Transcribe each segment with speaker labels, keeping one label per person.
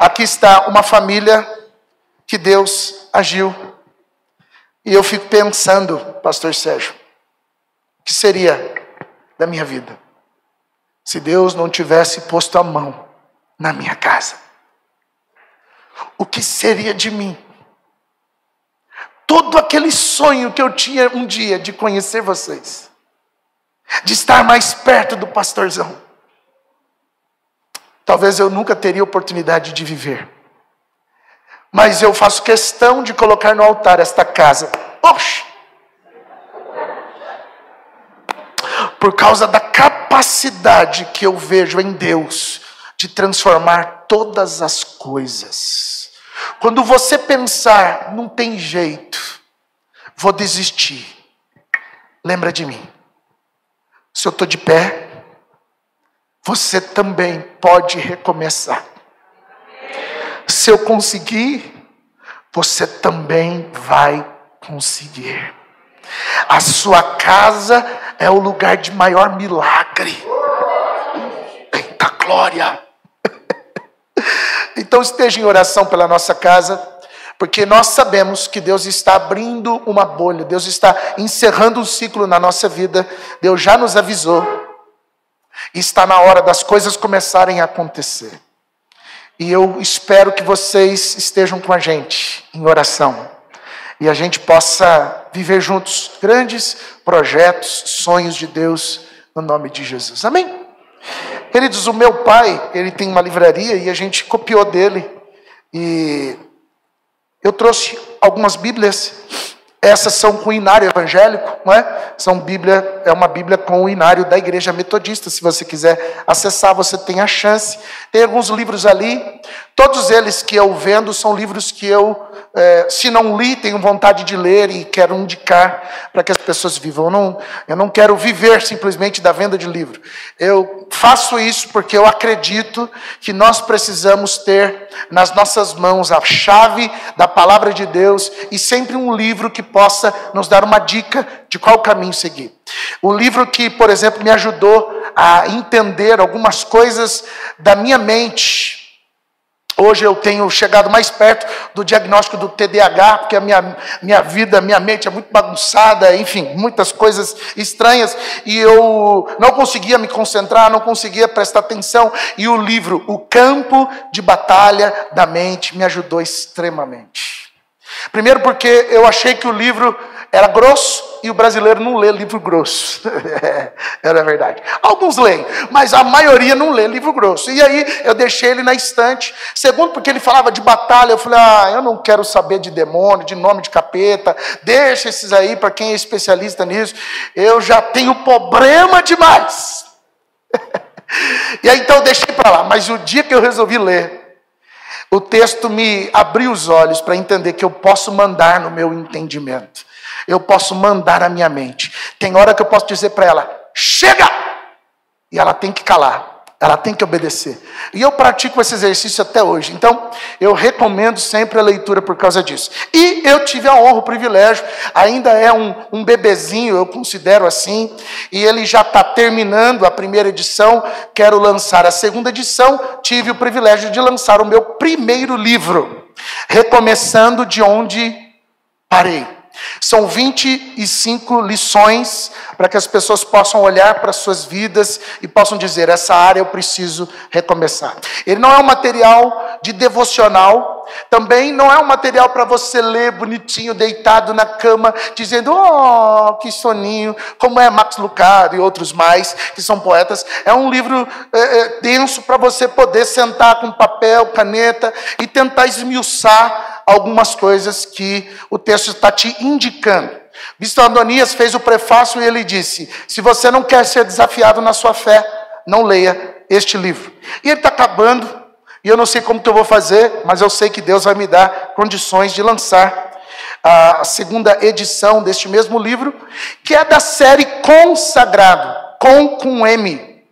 Speaker 1: aqui está uma família que Deus agiu. E eu fico pensando, pastor Sérgio, o que seria da minha vida se Deus não tivesse posto a mão na minha casa? O que seria de mim? Todo aquele sonho que eu tinha um dia de conhecer vocês, de estar mais perto do pastorzão, talvez eu nunca teria oportunidade de viver. Mas eu faço questão de colocar no altar esta casa. Oxe! Por causa da capacidade que eu vejo em Deus de transformar todas as coisas. Quando você pensar, não tem jeito, vou desistir, lembra de mim. Se eu estou de pé, você também pode recomeçar. Se eu conseguir, você também vai conseguir. A sua casa é o lugar de maior milagre. Eita glória! Então esteja em oração pela nossa casa, porque nós sabemos que Deus está abrindo uma bolha, Deus está encerrando um ciclo na nossa vida. Deus já nos avisou, e está na hora das coisas começarem a acontecer. E eu espero que vocês estejam com a gente em oração, e a gente possa viver juntos grandes projetos, sonhos de Deus, no nome de Jesus. Amém? Queridos, o meu pai, ele tem uma livraria e a gente copiou dele. E eu trouxe algumas Bíblias. Essas são com o inário evangélico, não é? É uma Bíblia com o inário da Igreja Metodista. Se você quiser acessar, você tem a chance. Tem alguns livros ali. Todos eles que eu vendo são livros que eu, se não li, tenho vontade de ler e quero indicar para que as pessoas vivam. Eu não quero viver simplesmente da venda de livro. Eu faço isso porque eu acredito que nós precisamos ter nas nossas mãos a chave da palavra de Deus e sempre um livro que possa nos dar uma dica de qual caminho seguir. Um livro que, por exemplo, me ajudou a entender algumas coisas da minha mente. Hoje eu tenho chegado mais perto do diagnóstico do TDAH, porque a minha vida, a minha mente é muito bagunçada, enfim, muitas coisas estranhas, e eu não conseguia me concentrar, não conseguia prestar atenção, e o livro, O Campo de Batalha da Mente, me ajudou extremamente. Primeiro porque eu achei que o livro era grosso, e o brasileiro não lê livro grosso. Era verdade. Alguns leem, mas a maioria não lê livro grosso. E aí eu deixei ele na estante. Segundo, porque ele falava de batalha, eu falei, eu não quero saber de demônio, de nome de capeta. Deixa esses aí para quem é especialista nisso. Eu já tenho problema demais. E aí então eu deixei para lá. Mas o dia que eu resolvi ler, o texto me abriu os olhos para entender que eu posso mandar no meu entendimento. Eu posso mandar a minha mente. Tem hora que eu posso dizer para ela, chega! E ela tem que calar. Ela tem que obedecer. E eu pratico esse exercício até hoje. Então, eu recomendo sempre a leitura por causa disso. E eu tive a honra, o privilégio, ainda é um bebezinho, eu considero assim, e ele já está terminando a primeira edição, quero lançar a segunda edição, tive o privilégio de lançar o meu primeiro livro, recomeçando de onde parei. São 25 lições para que as pessoas possam olhar para as suas vidas e possam dizer, essa área eu preciso recomeçar. Ele não é um material de devocional, também não é um material para você ler bonitinho, deitado na cama, dizendo, oh, que soninho, como é Max Lucado e outros mais, que são poetas. É um livro denso para você poder sentar com papel, caneta e tentar esmiuçar algumas coisas que o texto está te indicando. Bispo Adonias fez o prefácio e ele disse, se você não quer ser desafiado na sua fé, não leia este livro. E ele está acabando, e eu não sei como que eu vou fazer, mas eu sei que Deus vai me dar condições de lançar a segunda edição deste mesmo livro, que é da série Consagrado, com M.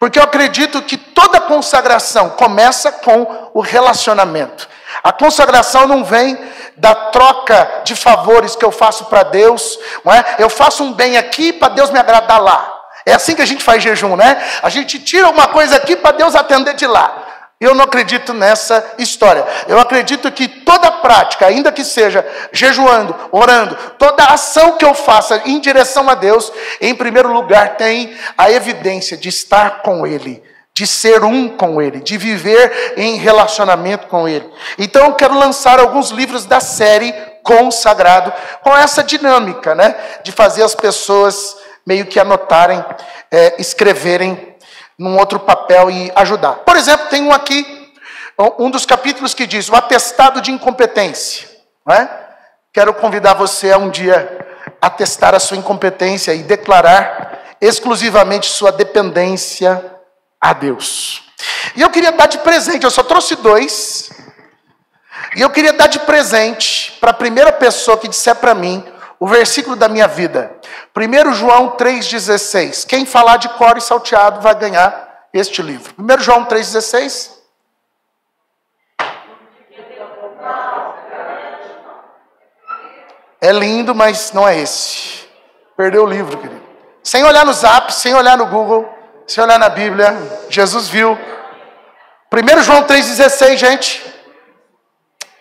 Speaker 1: Porque eu acredito que toda consagração começa com o relacionamento. A consagração não vem da troca de favores que eu faço para Deus, não é? Eu faço um bem aqui para Deus me agradar lá. É assim que a gente faz jejum, né? A gente tira uma coisa aqui para Deus atender de lá. Eu não acredito nessa história. Eu acredito que toda prática, ainda que seja jejuando, orando, toda ação que eu faça em direção a Deus, em primeiro lugar tem a evidência de estar com Ele, de ser um com Ele, de viver em relacionamento com Ele. Então eu quero lançar alguns livros da série Consagrado, com essa dinâmica, né? De fazer as pessoas meio que anotarem, escreverem num outro papel e ajudar. Por exemplo, tem um aqui, um dos capítulos que diz o atestado de incompetência. Não é? Quero convidar você a um dia atestar a sua incompetência e declarar exclusivamente sua dependência a Deus. E eu queria dar de presente, eu só trouxe 2, e eu queria dar de presente para a primeira pessoa que disser para mim o versículo da minha vida. 1 João 3,16. Quem falar de cor e salteado vai ganhar este livro. 1 João 3,16. É lindo, mas não é esse. Perdeu o livro, querido. Sem olhar no Zap, sem olhar no Google, sem olhar na Bíblia, Jesus viu. 1 João 3,16, gente.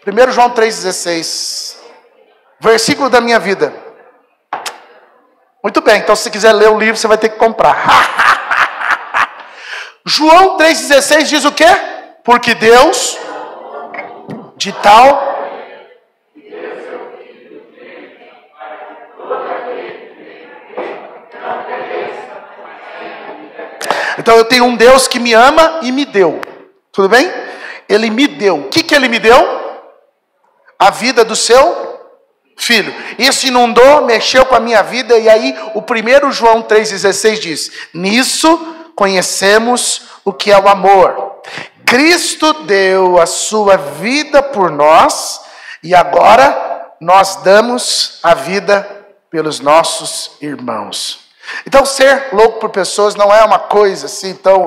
Speaker 1: 1 João 3,16. Versículo da minha vida. Muito bem, então se você quiser ler o livro, você vai ter que comprar. João 3,16 diz o quê? Porque Deus, de tal... Então eu tenho um Deus que me ama e me deu. Tudo bem? Ele me deu. O que ele me deu? A vida do seu filho. Isso inundou, mexeu com a minha vida. E aí o 1 João 3,16 diz: nisso conhecemos o que é o amor. Cristo deu a sua vida por nós. E agora nós damos a vida pelos nossos irmãos. Então ser louco por pessoas não é uma coisa assim tão...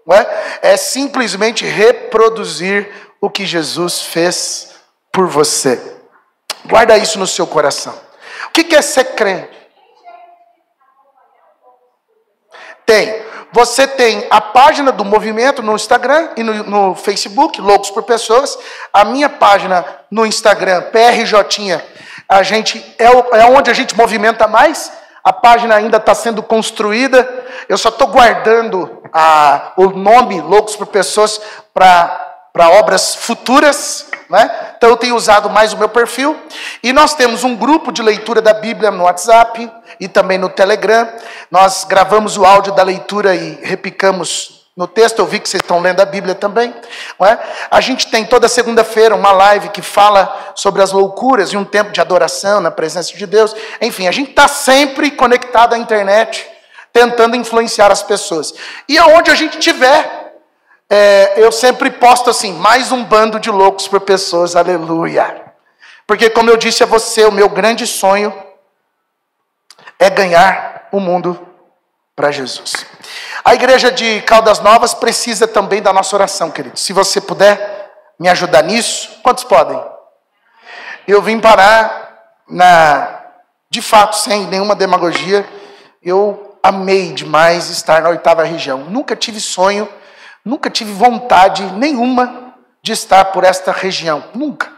Speaker 1: não é? É simplesmente reproduzir o que Jesus fez por você. Guarda isso no seu coração. O que é ser crente? Você tem a página do movimento no Instagram e no Facebook, Loucos por Pessoas. A minha página no Instagram, PRJ, a gente é onde a gente movimenta mais. A página ainda está sendo construída. Eu só estou guardando o nome Loucos por Pessoas para obras futuras, né? Então eu tenho usado mais o meu perfil. E nós temos um grupo de leitura da Bíblia no WhatsApp e também no Telegram. Nós gravamos o áudio da leitura e repicamos no texto. Eu vi que vocês estão lendo a Bíblia também, não é? A gente tem toda segunda-feira uma live que fala sobre as loucuras e um tempo de adoração na presença de Deus. Enfim, a gente está sempre conectado à internet, tentando influenciar as pessoas. E aonde a gente tiver, eu sempre posto assim, mais um bando de loucos por pessoas, aleluia. Porque como eu disse a você, o meu grande sonho é ganhar o mundo para Jesus. A igreja de Caldas Novas precisa também da nossa oração, querido. Se você puder me ajudar nisso, quantos podem? Eu vim parar de fato, sem nenhuma demagogia, eu amei demais estar na 8ª região. Nunca tive sonho, nunca tive vontade nenhuma de estar por esta região. Nunca.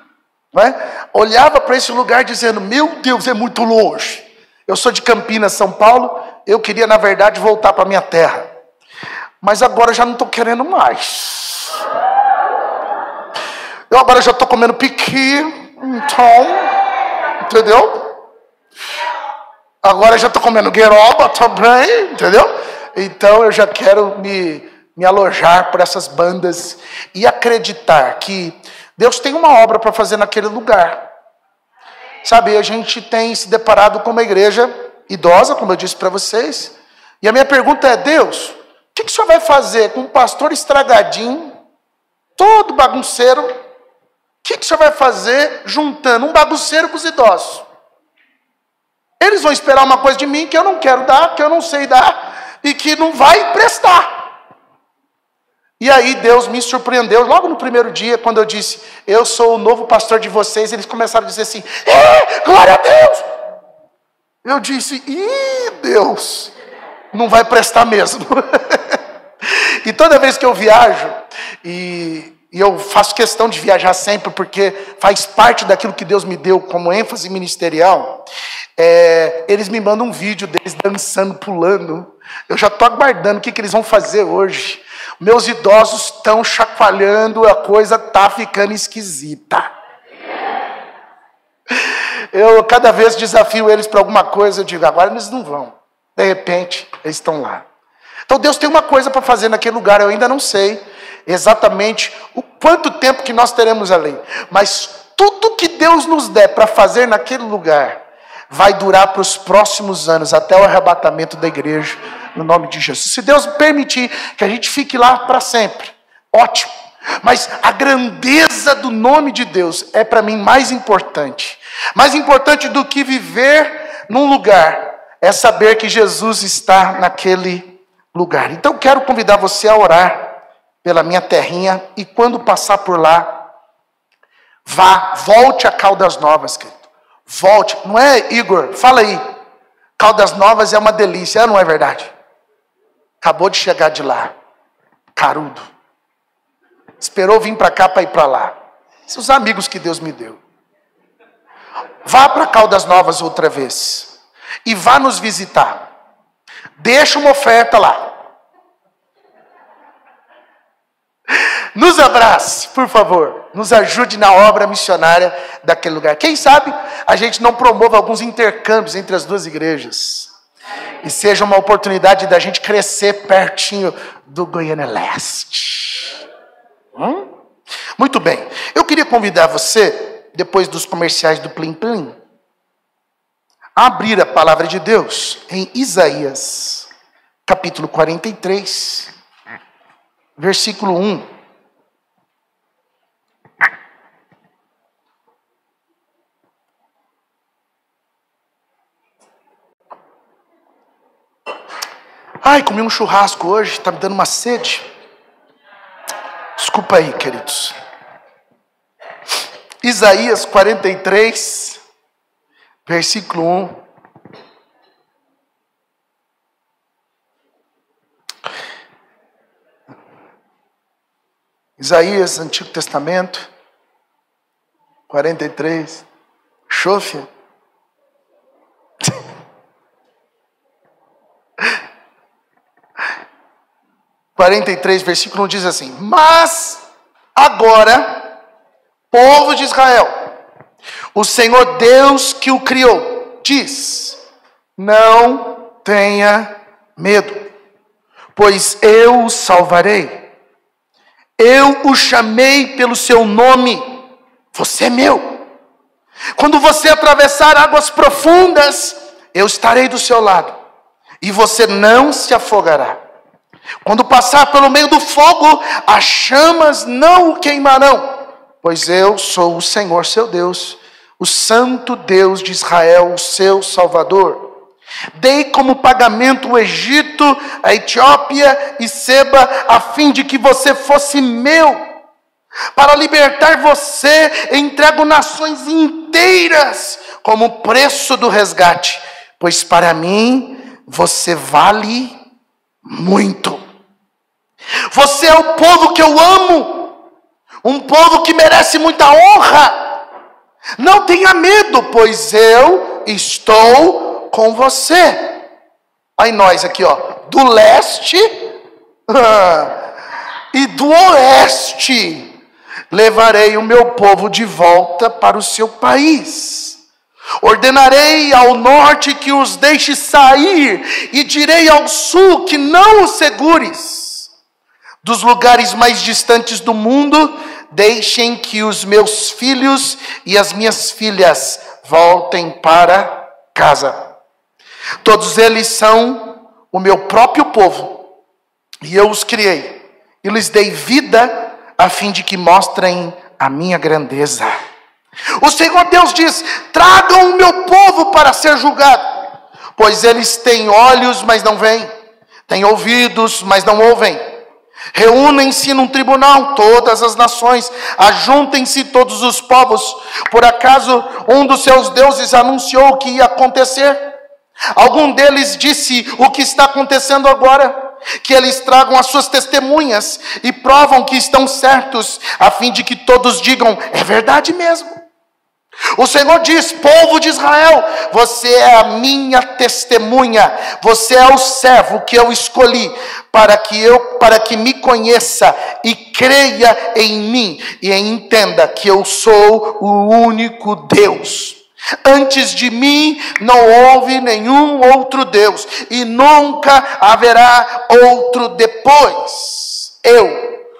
Speaker 1: Não é? Olhava para esse lugar dizendo, meu Deus, é muito longe. Eu sou de Campinas, São Paulo. Eu queria, na verdade, voltar para a minha terra. Mas agora já não estou querendo mais. Eu agora já estou comendo piqui. Então, entendeu? Agora já estou comendo gueroba também, entendeu? Então eu já quero me alojar por essas bandas e acreditar que Deus tem uma obra para fazer naquele lugar. Sabe, a gente tem se deparado com uma igreja idosa, como eu disse para vocês. E a minha pergunta é, Deus, o que o Senhor vai fazer com um pastor estragadinho, todo bagunceiro? O que o Senhor vai fazer juntando um bagunceiro com os idosos? Eles vão esperar uma coisa de mim que eu não quero dar, que eu não sei dar, e que não vai prestar. E aí Deus me surpreendeu, logo no primeiro dia, quando eu disse, eu sou o novo pastor de vocês, eles começaram a dizer assim, glória a Deus! Eu disse, Deus, não vai prestar mesmo. E toda vez que eu viajo, e eu faço questão de viajar sempre, porque faz parte daquilo que Deus me deu como ênfase ministerial, eles me mandam um vídeo deles dançando, pulando. Eu já estou aguardando o que eles vão fazer hoje. Meus idosos estão chacoalhando, a coisa está ficando esquisita. Eu cada vez desafio eles para alguma coisa, eu digo, agora eles não vão. De repente, eles estão lá. Então Deus tem uma coisa para fazer naquele lugar, eu ainda não sei exatamente o quanto tempo que nós teremos ali. Mas tudo que Deus nos der para fazer naquele lugar, vai durar para os próximos anos, até o arrebatamento da igreja, no nome de Jesus. Se Deus permitir que a gente fique lá para sempre, ótimo. Mas a grandeza do nome de Deus é para mim mais importante. Mais importante do que viver num lugar, é saber que Jesus está naquele lugar. Então quero convidar você a orar pela minha terrinha, e quando passar por lá, volte a Caldas Novas, querido. Volte, não é, Igor? Fala aí. Caldas Novas é uma delícia, não é verdade? Acabou de chegar de lá, carudo. Esperou vir para cá para ir para lá. São os amigos que Deus me deu. Vá para Caldas Novas outra vez. E vá nos visitar. Deixa uma oferta lá. Nos abrace, por favor. Nos ajude na obra missionária daquele lugar. Quem sabe a gente não promova alguns intercâmbios entre as duas igrejas. E seja uma oportunidade da gente crescer pertinho do Goiânia Leste. Muito bem. Eu queria convidar você, depois dos comerciais do Plim Plim, a abrir a palavra de Deus em Isaías, capítulo 43, versículo 1. Ai, comi um churrasco hoje, está me dando uma sede. Desculpa aí, queridos. Isaías 43, versículo 1. Isaías, Antigo Testamento, 43. Chofe. 43, versículo 1 diz assim: mas agora, povo de Israel, o Senhor Deus que o criou, diz: não tenha medo, pois eu o salvarei. Eu o chamei pelo seu nome, você é meu. Quando você atravessar águas profundas, eu estarei do seu lado, e você não se afogará. Quando passar pelo meio do fogo, as chamas não o queimarão, pois eu sou o Senhor seu Deus, o Santo Deus de Israel, o seu Salvador. Dei como pagamento o Egito, a Etiópia e Seba, a fim de que você fosse meu. Para libertar você, entrego nações inteiras como preço do resgate, pois para mim você vale muito. Você é o povo que eu amo, um povo que merece muita honra. Não tenha medo, pois eu estou com você. Aí nós aqui, ó, do leste e do oeste, levarei o meu povo de volta para o seu país. Ordenarei ao norte que os deixe sair, e direi ao sul que não os segures. Dos lugares mais distantes do mundo, deixem que os meus filhos e as minhas filhas voltem para casa. Todos eles são o meu próprio povo, e eu os criei, e lhes dei vida, a fim de que mostrem a minha grandeza. O Senhor Deus diz: tragam o meu povo para ser julgado, pois eles têm olhos, mas não veem, têm ouvidos, mas não ouvem. Reúnem-se num tribunal todas as nações, ajuntem-se todos os povos. Por acaso um dos seus deuses anunciou o que ia acontecer? Algum deles disse o que está acontecendo agora? que eles tragam as suas testemunhas e provam que estão certos, a fim de que todos digam, é verdade mesmo. O Senhor diz, povo de Israel, você é a minha testemunha, você é o servo que eu escolhi, para que me conheça e creia em mim, e entenda que eu sou o único Deus. Antes de mim não houve nenhum outro Deus, e nunca haverá outro depois.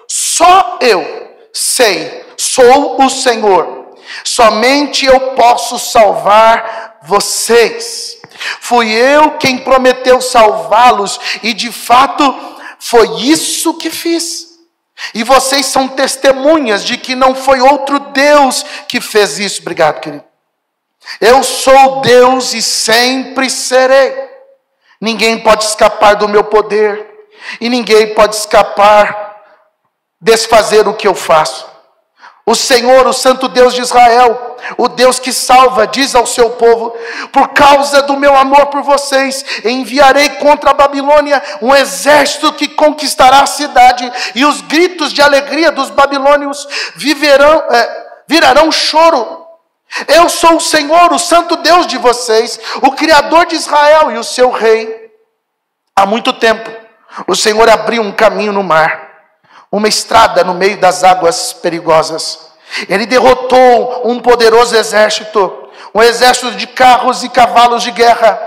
Speaker 1: Só eu sei, sou o Senhor. Somente eu posso salvar vocês. Fui eu quem prometeu salvá-los, e de fato foi isso que fiz. E vocês são testemunhas de que não foi outro Deus que fez isso. Obrigado, querido. Eu sou Deus e sempre serei. Ninguém pode escapar do meu poder, e ninguém pode desfazer o que eu faço. O Senhor, o Santo Deus de Israel, o Deus que salva, diz ao seu povo, por causa do meu amor por vocês, enviarei contra a Babilônia um exército que conquistará a cidade, e os gritos de alegria dos babilônios virarão choro. Eu sou o Senhor, o Santo Deus de vocês, o Criador de Israel e o seu Rei. Há muito tempo, o Senhor abriu um caminho no mar, uma estrada no meio das águas perigosas. Ele derrotou um poderoso exército, um exército de carros e cavalos de guerra.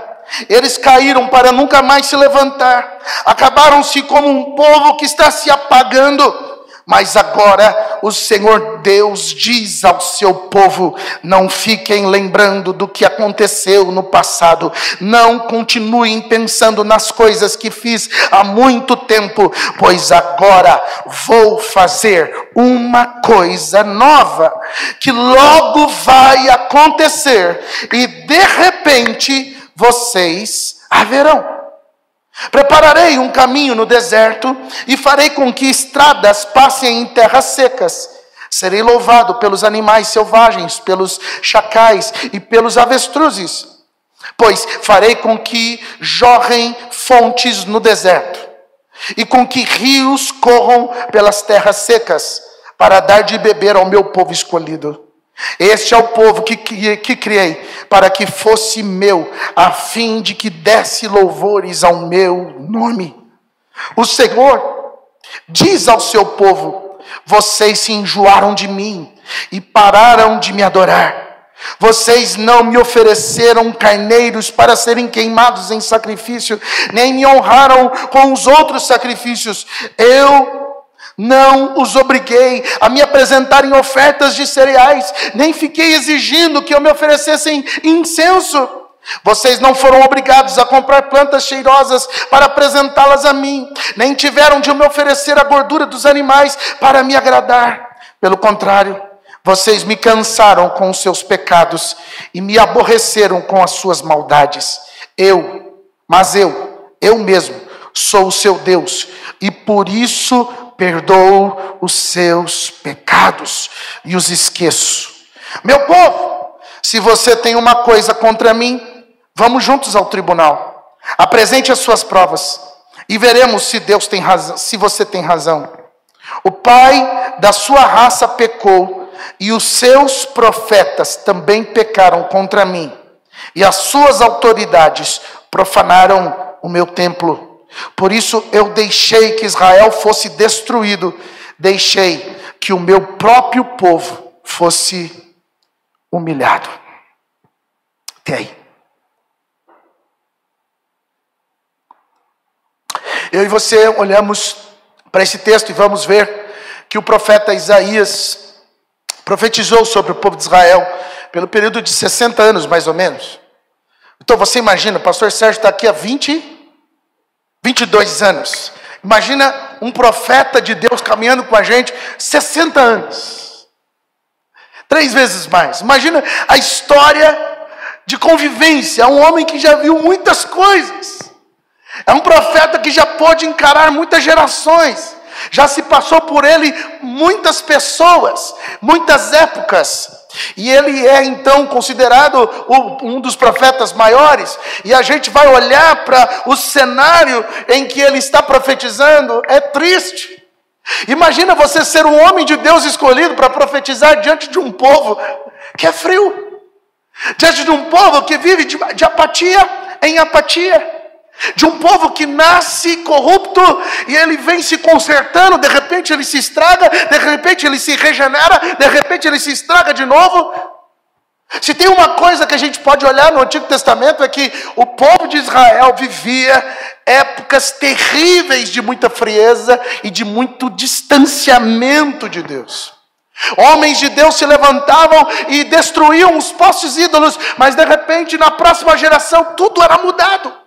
Speaker 1: Eles caíram para nunca mais se levantar. Acabaram-se como um povo que está se apagando. Mas agora o Senhor Deus diz ao seu povo, não fiquem lembrando do que aconteceu no passado. Não continuem pensando nas coisas que fiz há muito tempo, pois agora vou fazer uma coisa nova, que logo vai acontecer, e de repente vocês a verão. Prepararei um caminho no deserto e farei com que estradas passem em terras secas. Serei louvado pelos animais selvagens, pelos chacais e pelos avestruzes, pois farei com que jorrem fontes no deserto e com que rios corram pelas terras secas, para dar de beber ao meu povo escolhido. Este é o povo que criei, para que fosse meu, a fim de que desse louvores ao meu nome. O Senhor diz ao seu povo, vocês se enjoaram de mim e pararam de me adorar. Vocês não me ofereceram carneiros para serem queimados em sacrifício, nem me honraram com os outros sacrifícios. Eu não os obriguei a me apresentarem ofertas de cereais, nem fiquei exigindo que eu me oferecessem incenso. Vocês não foram obrigados a comprar plantas cheirosas para apresentá-las a mim, nem tiveram de me oferecer a gordura dos animais para me agradar. Pelo contrário, vocês me cansaram com os seus pecados e me aborreceram com as suas maldades. Eu mesmo sou o seu Deus, e por isso perdoo os seus pecados e os esqueço. Meu povo, se você tem uma coisa contra mim, vamos juntos ao tribunal. Apresente as suas provas e veremos se Deus tem razão, se você tem razão. O pai da sua raça pecou, e os seus profetas também pecaram contra mim, e as suas autoridades profanaram o meu templo. Por isso eu deixei que Israel fosse destruído, deixei que o meu próprio povo fosse humilhado. Até aí. Eu e você olhamos para esse texto e vamos ver que o profeta Isaías profetizou sobre o povo de Israel pelo período de 60 anos, mais ou menos. Então você imagina, o pastor Sérgio está aqui há 22 anos. Imagina um profeta de Deus caminhando com a gente 60 anos. 3 vezes mais. Imagina a história de convivência. É um homem que já viu muitas coisas. É um profeta que já pôde encarar muitas gerações. Já se passou por ele muitas pessoas, muitas épocas. E ele é então considerado um dos profetas maiores. E a gente vai olhar para o cenário em que ele está profetizando, é triste. Imagina você ser um homem de Deus escolhido para profetizar diante de um povo que é frio, diante de um povo que vive de apatia em apatia, de um povo que nasce corrupto e ele vem se consertando, de repente ele se estraga, de repente ele se regenera, de repente ele se estraga de novo. Se tem uma coisa que a gente pode olhar no Antigo Testamento é que o povo de Israel vivia épocas terríveis de muita frieza e de muito distanciamento de Deus. Homens de Deus se levantavam e destruíam os postos ídolos, mas de repente na próxima geração tudo era mudado.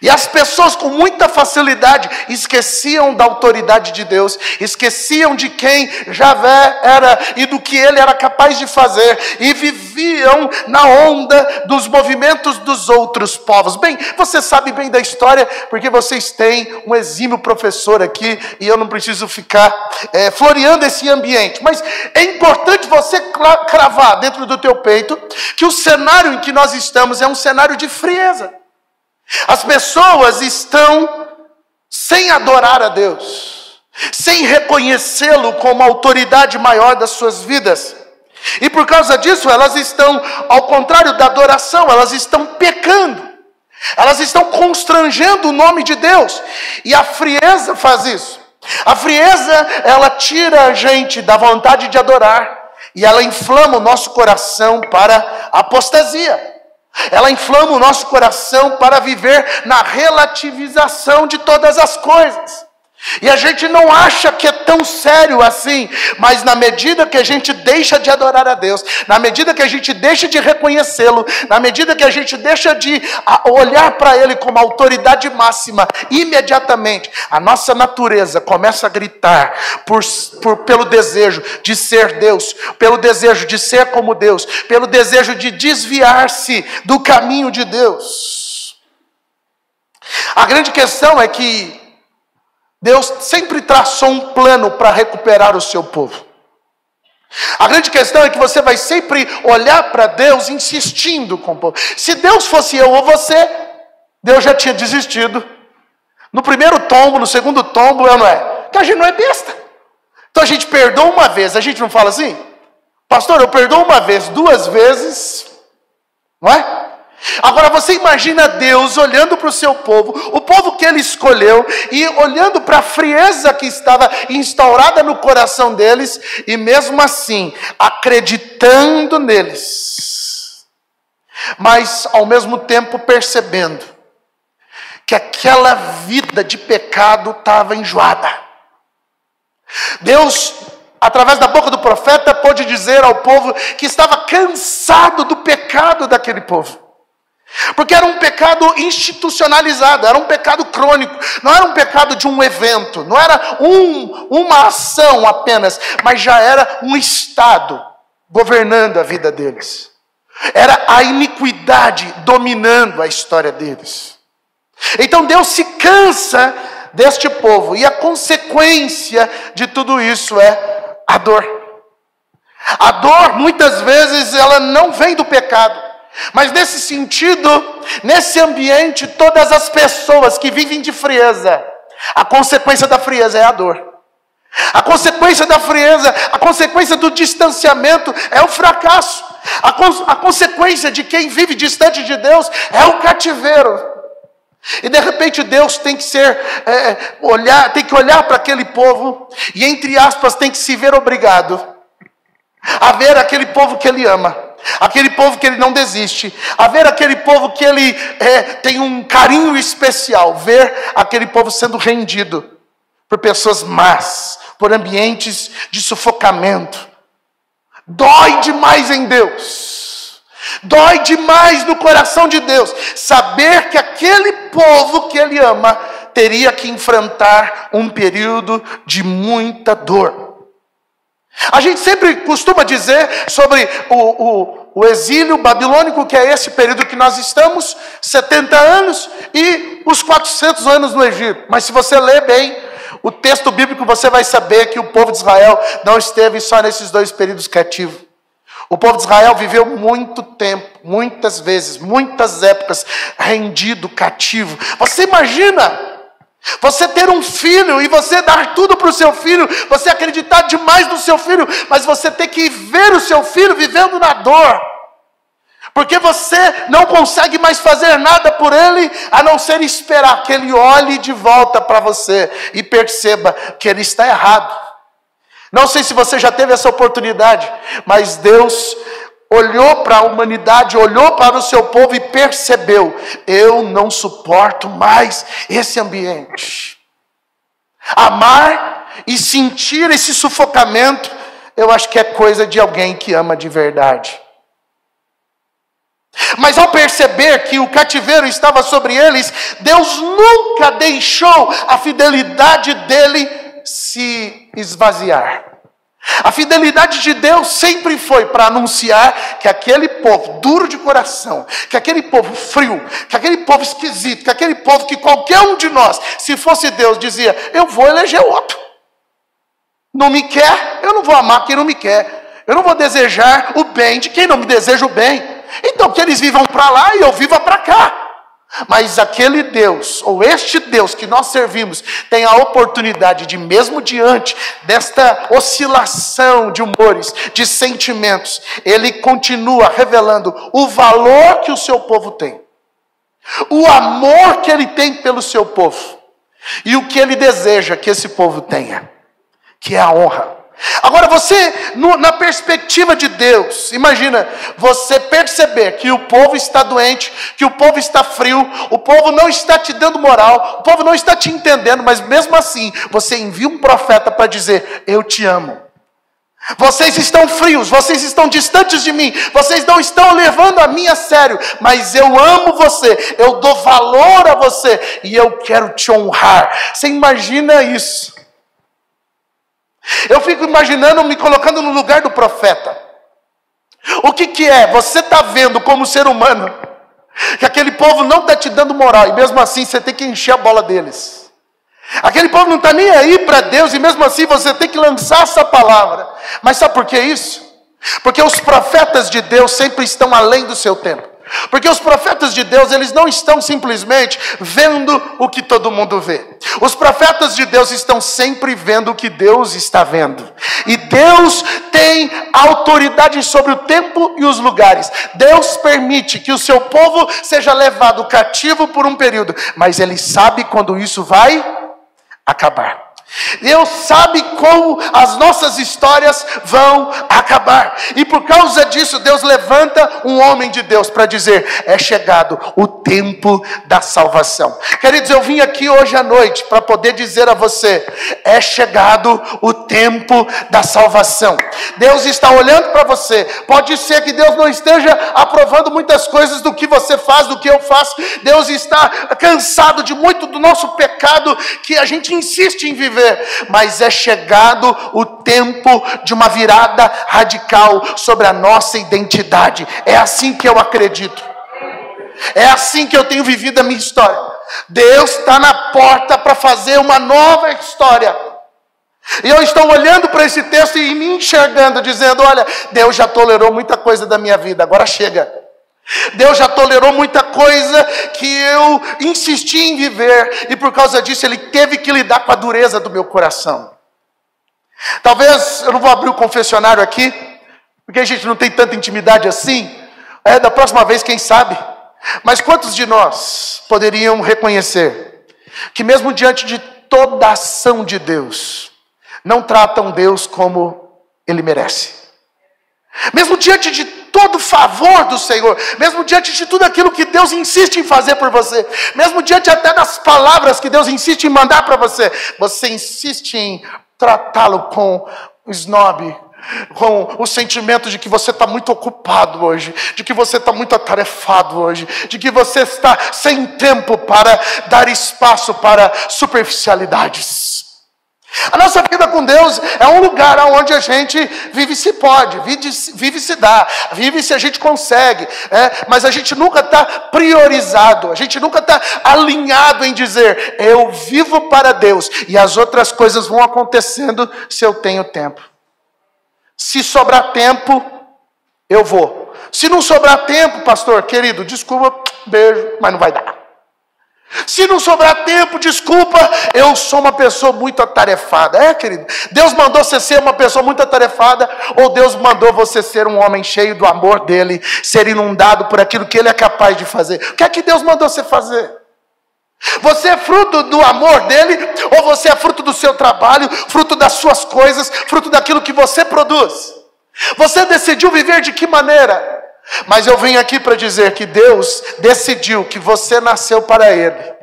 Speaker 1: E as pessoas com muita facilidade esqueciam da autoridade de Deus, esqueciam de quem Javé era e do que ele era capaz de fazer, e viviam na onda dos movimentos dos outros povos. Bem, você sabe bem da história, porque vocês têm um exímio professor aqui, e eu não preciso ficar floreando esse ambiente, mas é importante você cravar dentro do teu peito, que o cenário em que nós estamos é um cenário de frieza. As pessoas estão sem adorar a Deus, sem reconhecê-lo como a autoridade maior das suas vidas. E por causa disso, elas estão, ao contrário da adoração, elas estão pecando. Elas estão constrangendo o nome de Deus. E a frieza faz isso. A frieza, ela tira a gente da vontade de adorar. E ela inflama o nosso coração para a apostasia. Ela inflama o nosso coração para viver na relativização de todas as coisas. E a gente não acha que é tão sério assim, mas na medida que a gente deixa de adorar a Deus, na medida que a gente deixa de reconhecê-lo, na medida que a gente deixa de olhar para Ele como autoridade máxima, imediatamente a nossa natureza começa a gritar pelo desejo de ser Deus, pelo desejo de ser como Deus, pelo desejo de desviar-se do caminho de Deus. A grande questão é que Deus sempre traçou um plano para recuperar o seu povo. A grande questão é que você vai sempre olhar para Deus insistindo com o povo. Se Deus fosse eu ou você, Deus já tinha desistido. No primeiro tombo, no segundo tombo, eu não é. Porque a gente não é besta. Então a gente perdoa uma vez, a gente não fala assim? Pastor, eu perdoo uma vez, 2 vezes, não é? Agora você imagina Deus olhando para o seu povo, o povo que Ele escolheu, e olhando para a frieza que estava instaurada no coração deles, e mesmo assim, acreditando neles, mas ao mesmo tempo percebendo que aquela vida de pecado estava enjoada. Deus, através da boca do profeta, pôde dizer ao povo que estava cansado do pecado daquele povo. Porque era um pecado institucionalizado, era um pecado crônico, não era um pecado de um evento, não era uma ação apenas, mas já era um estado governando a vida deles. Era a iniquidade dominando a história deles. Então Deus se cansa deste povo, e a consequência de tudo isso é a dor. A dor, muitas vezes, ela não vem do pecado. Mas nesse sentido, nesse ambiente, todas as pessoas que vivem de frieza, a consequência da frieza é a dor. A consequência da frieza, a consequência do distanciamento é o fracasso. A consequência de quem vive distante de Deus é o cativeiro. E de repente Deus tem que tem que olhar para aquele povo e, entre aspas, tem que se ver obrigado a ver aquele povo que Ele ama, aquele povo que Ele não desiste, a ver aquele povo que Ele tem um carinho especial, ver aquele povo sendo rendido por pessoas más, por ambientes de sufocamento. Dói demais em Deus, dói demais no coração de Deus, saber que aquele povo que Ele ama teria que enfrentar um período de muita dor. A gente sempre costuma dizer sobre o exílio babilônico, que é esse período que nós estamos, 70 anos, e os 400 anos no Egito. Mas se você ler bem o texto bíblico, você vai saber que o povo de Israel não esteve só nesses 2 períodos cativos. O povo de Israel viveu muito tempo, muitas vezes, muitas épocas, rendido, cativo. Você imagina você ter um filho e você dar tudo para o seu filho, você acreditar demais no seu filho, mas você ter que ver o seu filho vivendo na dor, porque você não consegue mais fazer nada por ele, a não ser esperar que ele olhe de volta para você e perceba que ele está errado. Não sei se você já teve essa oportunidade, mas Deus olhou para a humanidade, olhou para o seu povo e percebeu: eu não suporto mais esse ambiente. Amar e sentir esse sufocamento, eu acho que é coisa de alguém que ama de verdade. Mas ao perceber que o cativeiro estava sobre eles, Deus nunca deixou a fidelidade dele se esvaziar. A fidelidade de Deus sempre foi para anunciar que aquele povo duro de coração, que aquele povo frio, que aquele povo esquisito, que aquele povo que qualquer um de nós, se fosse Deus, dizia: eu vou eleger outro. Não me quer, eu não vou amar quem não me quer. Eu não vou desejar o bem de quem não me deseja o bem. Então que eles vivam para lá e eu viva para cá. Mas aquele Deus, ou este Deus que nós servimos, tem a oportunidade de, mesmo diante desta oscilação de humores, de sentimentos, ele continua revelando o valor que o seu povo tem, o amor que ele tem pelo seu povo, e o que ele deseja que esse povo tenha, que é a honra. Agora você, na perspectiva de Deus, imagina você perceber que o povo está doente, que o povo está frio, o povo não está te dando moral, o povo não está te entendendo, mas mesmo assim, você envia um profeta para dizer: eu te amo. Vocês estão frios, vocês estão distantes de mim, vocês não estão levando a mim a sério, mas eu amo você, eu dou valor a você, e eu quero te honrar. Você imagina isso? Eu fico imaginando, me colocando no lugar do profeta. O que é? Você está vendo como ser humano que aquele povo não está te dando moral, e mesmo assim você tem que encher a bola deles. Aquele povo não está nem aí para Deus, e mesmo assim você tem que lançar essa palavra. Mas sabe por que isso? Porque os profetas de Deus sempre estão além do seu tempo. Porque os profetas de Deus, eles não estão simplesmente vendo o que todo mundo vê. Os profetas de Deus estão sempre vendo o que Deus está vendo. E Deus tem autoridade sobre o tempo e os lugares. Deus permite que o seu povo seja levado cativo por um período, mas Ele sabe quando isso vai acabar. Deus sabe como as nossas histórias vão acabar. E por causa disso, Deus levanta um homem de Deus para dizer: é chegado o tempo da salvação. Queridos, eu vim aqui hoje à noite para poder dizer a você: é chegado o tempo da salvação. Deus está olhando para você. Pode ser que Deus não esteja aprovando muitas coisas do que você faz, do que eu faço. Deus está cansado de muito do nosso pecado que a gente insiste em viver. Mas é chegado o tempo de uma virada radical sobre a nossa identidade. É assim que eu acredito. É assim que eu tenho vivido a minha história. Deus está na porta para fazer uma nova história. E eu estou olhando para esse texto e me enxergando, dizendo: olha, Deus já tolerou muita coisa da minha vida, agora chega. Deus já tolerou muita coisa que eu insisti em viver, e por causa disso Ele teve que lidar com a dureza do meu coração. Talvez, eu não vou abrir o confessionário aqui, porque a gente não tem tanta intimidade assim. Da próxima vez, quem sabe. Mas quantos de nós poderiam reconhecer que mesmo diante de toda a ação de Deus, não tratam Deus como Ele merece? Mesmo diante de todo o favor do Senhor, mesmo diante de tudo aquilo que Deus insiste em fazer por você, mesmo diante até das palavras que Deus insiste em mandar para você, você insiste em tratá-lo com snob, com o sentimento de que você está muito ocupado hoje, de que você está muito atarefado hoje, de que você está sem tempo para dar espaço para superficialidades. A nossa vida com Deus é um lugar onde a gente vive se pode, vive se dá, vive se a gente consegue, mas a gente nunca está priorizado, a gente nunca está alinhado em dizer: eu vivo para Deus e as outras coisas vão acontecendo se eu tenho tempo. Se sobrar tempo, eu vou. Se não sobrar tempo, pastor, querido, desculpa, beijo, mas não vai dar. Se não sobrar tempo, desculpa, eu sou uma pessoa muito atarefada. Querido, Deus mandou você ser uma pessoa muito atarefada, ou Deus mandou você ser um homem cheio do amor dele, ser inundado por aquilo que ele é capaz de fazer? O que é que Deus mandou você fazer? Você é fruto do amor dele, ou você é fruto do seu trabalho, fruto das suas coisas, fruto daquilo que você produz? Você decidiu viver de que maneira? Mas eu vim aqui para dizer que Deus decidiu que você nasceu para Ele.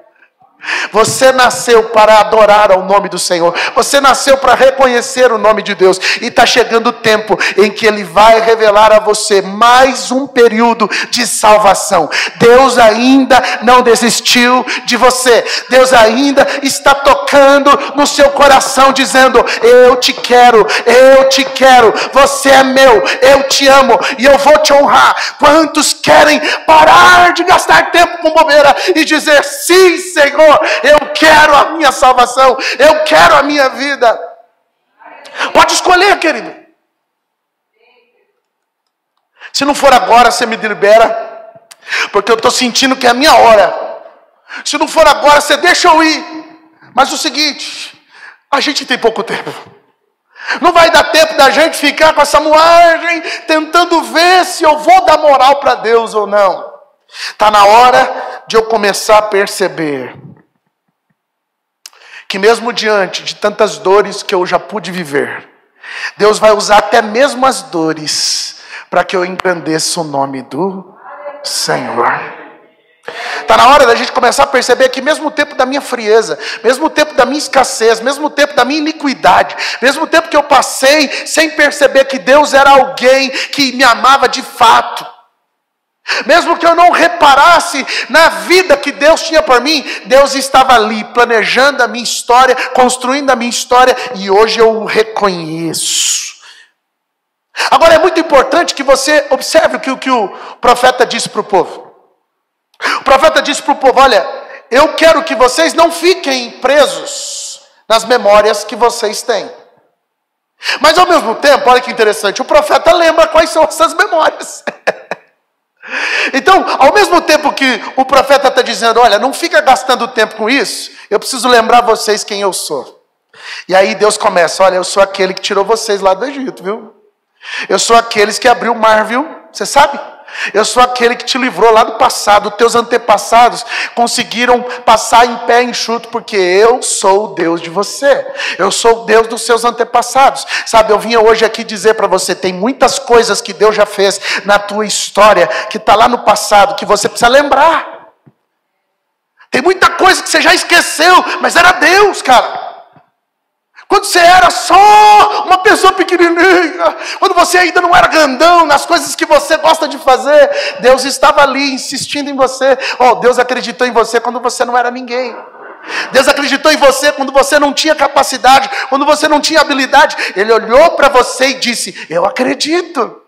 Speaker 1: Você nasceu para adorar ao nome do Senhor. Você nasceu para reconhecer o nome de Deus. E está chegando o tempo em que Ele vai revelar a você mais um período de salvação. Deus ainda não desistiu de você. Deus ainda está tocando no seu coração, dizendo: eu te quero, você é meu, eu te amo e eu vou te honrar. Quantos querem parar de gastar tempo com bobeira e dizer: sim, Senhor, eu quero a minha salvação, eu quero a minha vida? Pode escolher, querido. Se não for agora, você me libera, porque eu estou sentindo que é a minha hora. Se não for agora, você deixa eu ir. Mas o seguinte, a gente tem pouco tempo. Não vai dar tempo da gente ficar com essa moagem, tentando ver se eu vou dar moral para Deus ou não. Está na hora de eu começar a perceber que mesmo diante de tantas dores que eu já pude viver, Deus vai usar até mesmo as dores para que eu engrandeça o nome do Senhor. Está na hora da gente começar a perceber que mesmo o tempo da minha frieza, mesmo o tempo da minha escassez, mesmo o tempo da minha iniquidade, mesmo o tempo que eu passei sem perceber que Deus era alguém que me amava de fato, mesmo que eu não reparasse na vida que Deus tinha por mim, Deus estava ali planejando a minha história, construindo a minha história, e hoje eu o reconheço. Agora é muito importante que você observe o que o profeta disse para o povo. O profeta disse para o povo: olha, eu quero que vocês não fiquem presos nas memórias que vocês têm. Mas ao mesmo tempo, olha que interessante, o profeta lembra quais são essas memórias. Então, ao mesmo tempo que o profeta está dizendo: olha, não fica gastando tempo com isso, eu preciso lembrar vocês quem eu sou. E aí Deus começa: olha, eu sou aquele que tirou vocês lá do Egito, viu? Eu sou aqueles que abriu o mar, viu? Você sabe? Eu sou aquele que te livrou lá do passado. Teus antepassados conseguiram passar em pé enxuto, porque eu sou o Deus de você. Eu sou o Deus dos seus antepassados. Sabe, eu vinha hoje aqui dizer para você: tem muitas coisas que Deus já fez na tua história, que está lá no passado, que você precisa lembrar. Tem muita coisa que você já esqueceu, mas era Deus, cara. Quando você era só uma pessoa pequenininha, quando você ainda não era grandão nas coisas que você gosta de fazer, Deus estava ali insistindo em você. Deus acreditou em você quando você não era ninguém. Deus acreditou em você quando você não tinha capacidade, quando você não tinha habilidade. Ele olhou para você e disse: eu acredito.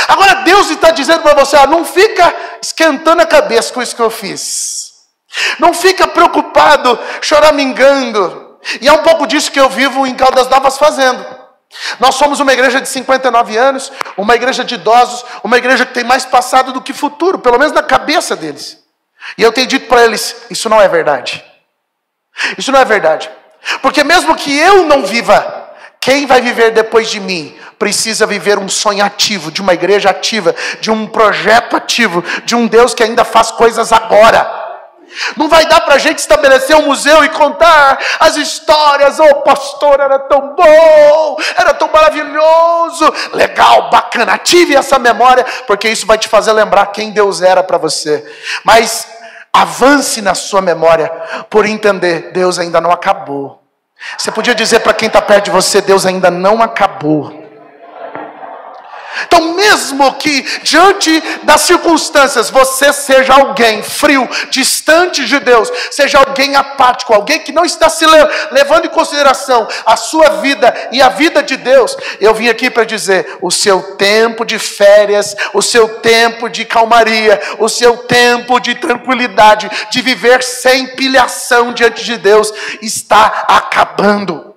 Speaker 1: Agora Deus está dizendo para você: não fica esquentando a cabeça com isso que eu fiz. Não fica preocupado, choramingando. E é um pouco disso que eu vivo em Caldas Novas fazendo. Nós somos uma igreja de 59 anos, uma igreja de idosos, uma igreja que tem mais passado do que futuro, pelo menos na cabeça deles. E eu tenho dito para eles: isso não é verdade. Isso não é verdade. Porque mesmo que eu não viva, quem vai viver depois de mim precisa viver um sonho ativo, de uma igreja ativa, de um projeto ativo, de um Deus que ainda faz coisas agora. Não vai dar para a gente estabelecer um museu e contar as histórias: pastor, era tão bom, era tão maravilhoso. Legal, bacana, ative essa memória, porque isso vai te fazer lembrar quem Deus era para você. Mas avance na sua memória por entender: Deus ainda não acabou. Você podia dizer para quem está perto de você: Deus ainda não acabou. Então, mesmo que diante das circunstâncias você seja alguém frio, distante de Deus, seja alguém apático, alguém que não está se levando em consideração a sua vida e a vida de Deus, eu vim aqui para dizer: o seu tempo de férias, o seu tempo de calmaria, o seu tempo de tranquilidade, de viver sem pilhação diante de Deus, está acabando.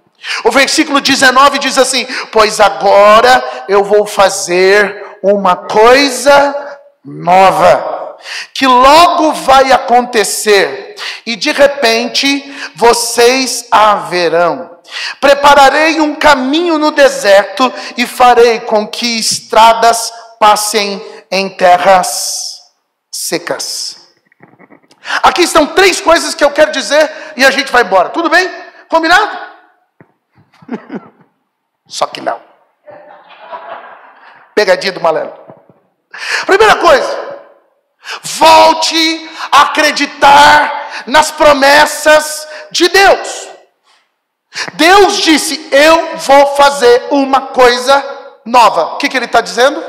Speaker 1: O versículo 19 diz assim: pois agora eu vou fazer uma coisa nova, que logo vai acontecer, e de repente vocês a verão. Prepararei um caminho no deserto e farei com que estradas passem em terras secas. Aqui estão 3 coisas que eu quero dizer e a gente vai embora. Tudo bem? Combinado? Só que não. Pegadinha do malandro. Primeira coisa, volte a acreditar nas promessas de Deus. Deus disse, eu vou fazer uma coisa nova. O que ele está dizendo?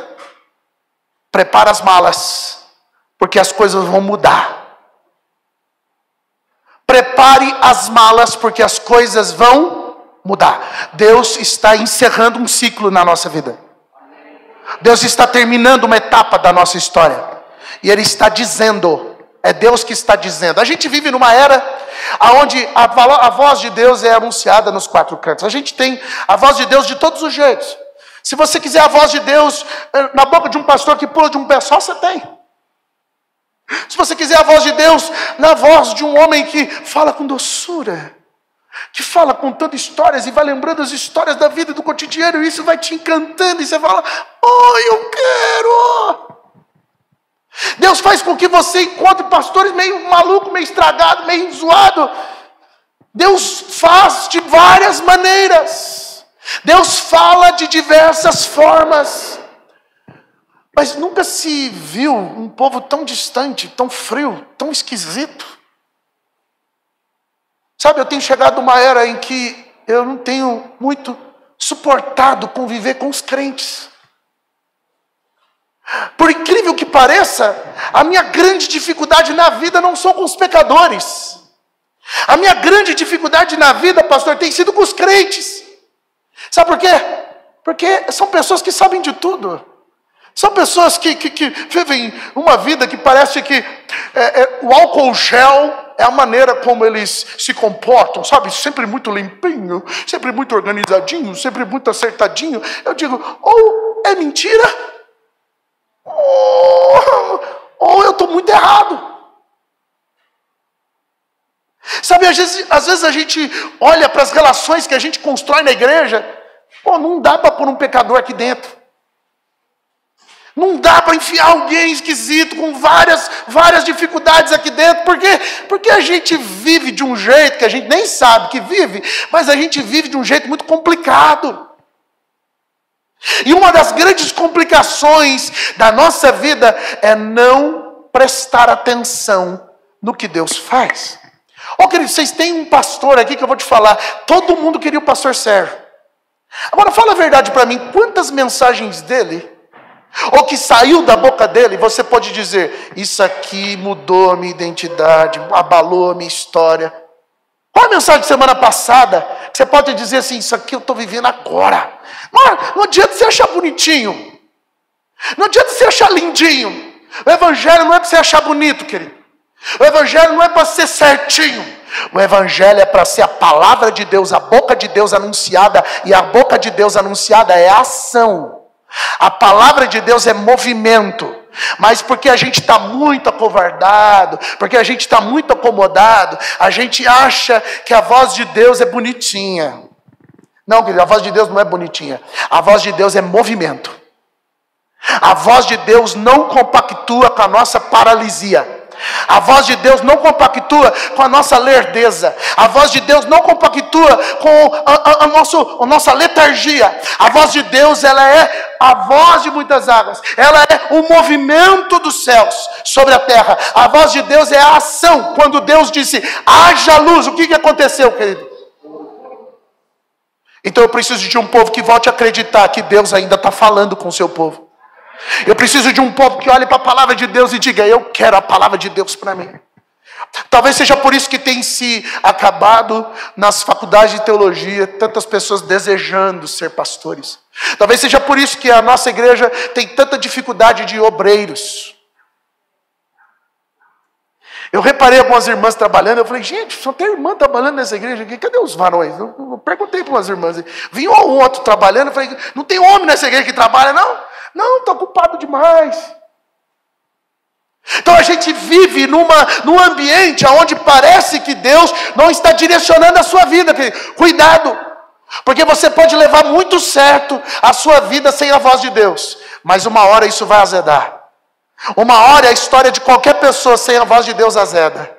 Speaker 1: Prepara as malas, porque as coisas vão mudar. Prepare as malas, porque as coisas vão mudar. Deus está encerrando um ciclo na nossa vida. Deus está terminando uma etapa da nossa história. E Ele está dizendo, é Deus que está dizendo. A gente vive numa era onde a voz de Deus é anunciada nos 4 cantos. A gente tem a voz de Deus de todos os jeitos. Se você quiser a voz de Deus na boca de um pastor que pula de um pé só, você tem. Se você quiser a voz de Deus na voz de um homem que fala com doçura, que fala contando histórias e vai lembrando as histórias da vida, do cotidiano, e isso vai te encantando, e você fala, oh, eu quero. Deus faz com que você encontre pastores meio maluco, meio estragado, meio zoado. Deus faz de várias maneiras. Deus fala de diversas formas. Mas nunca se viu um povo tão distante, tão frio, tão esquisito. Sabe, eu tenho chegado numa era em que eu não tenho muito suportado conviver com os crentes. Por incrível que pareça, a minha grande dificuldade na vida não são com os pecadores. A minha grande dificuldade na vida, pastor, tem sido com os crentes. Sabe por quê? Porque são pessoas que sabem de tudo. São pessoas que vivem uma vida que parece que o álcool gel é a maneira como eles se comportam, sabe? Sempre muito limpinho, sempre muito organizadinho, sempre muito acertadinho. Eu digo, ou é mentira, ou eu estou muito errado. Sabe, às vezes a gente olha para as relações que a gente constrói na igreja, não dá para pôr um pecador aqui dentro. Não dá para enfiar alguém esquisito com várias dificuldades aqui dentro. Por quê? Porque a gente vive de um jeito que a gente nem sabe que vive, mas a gente vive de um jeito muito complicado. E uma das grandes complicações da nossa vida é não prestar atenção no que Deus faz. Queridos, vocês têm um pastor aqui que eu vou te falar. Todo mundo queria o pastor Sérgio. Agora, fala a verdade para mim. Quantas mensagens dele, ou que saiu da boca dele, você pode dizer, isso aqui mudou a minha identidade, abalou a minha história. Qual a mensagem de semana passada, que você pode dizer assim, isso aqui eu estou vivendo agora. Mas não adianta você achar bonitinho. Não adianta você achar lindinho. O evangelho não é para você achar bonito, querido. O evangelho não é para ser certinho. O evangelho é para ser a palavra de Deus, a boca de Deus anunciada. E a boca de Deus anunciada é ação. A palavra de Deus é movimento. Mas porque a gente está muito acovardado, porque a gente está muito acomodado, a gente acha que a voz de Deus é bonitinha. Não, querido, a voz de Deus não é bonitinha. A voz de Deus é movimento. A voz de Deus não compactua com a nossa paralisia. A voz de Deus não compactua com a nossa lerdeza. A voz de Deus não compactua com a nossa letargia. A voz de Deus, ela é a voz de muitas águas. Ela é o movimento dos céus sobre a terra. A voz de Deus é a ação. Quando Deus disse, haja luz, o que aconteceu, querido? Então eu preciso de um povo que volte a acreditar que Deus ainda está falando com o seu povo. Eu preciso de um povo que olhe para a palavra de Deus e diga, eu quero a palavra de Deus para mim. Talvez seja por isso que tem se acabado nas faculdades de teologia tantas pessoas desejando ser pastores. Talvez seja por isso que a nossa igreja tem tanta dificuldade de obreiros. Eu reparei algumas irmãs trabalhando, eu falei, gente, só tem irmã trabalhando nessa igreja aqui, cadê os varões? Eu perguntei para umas irmãs, vinha um ou outro trabalhando, eu falei, não tem homem nessa igreja que trabalha, não? Não, estou ocupado demais. Então a gente vive num ambiente onde parece que Deus não está direcionando a sua vida. Cuidado, porque você pode levar muito certo a sua vida sem a voz de Deus, mas uma hora isso vai azedar. Uma hora a história de qualquer pessoa sem a voz de Deus azeda.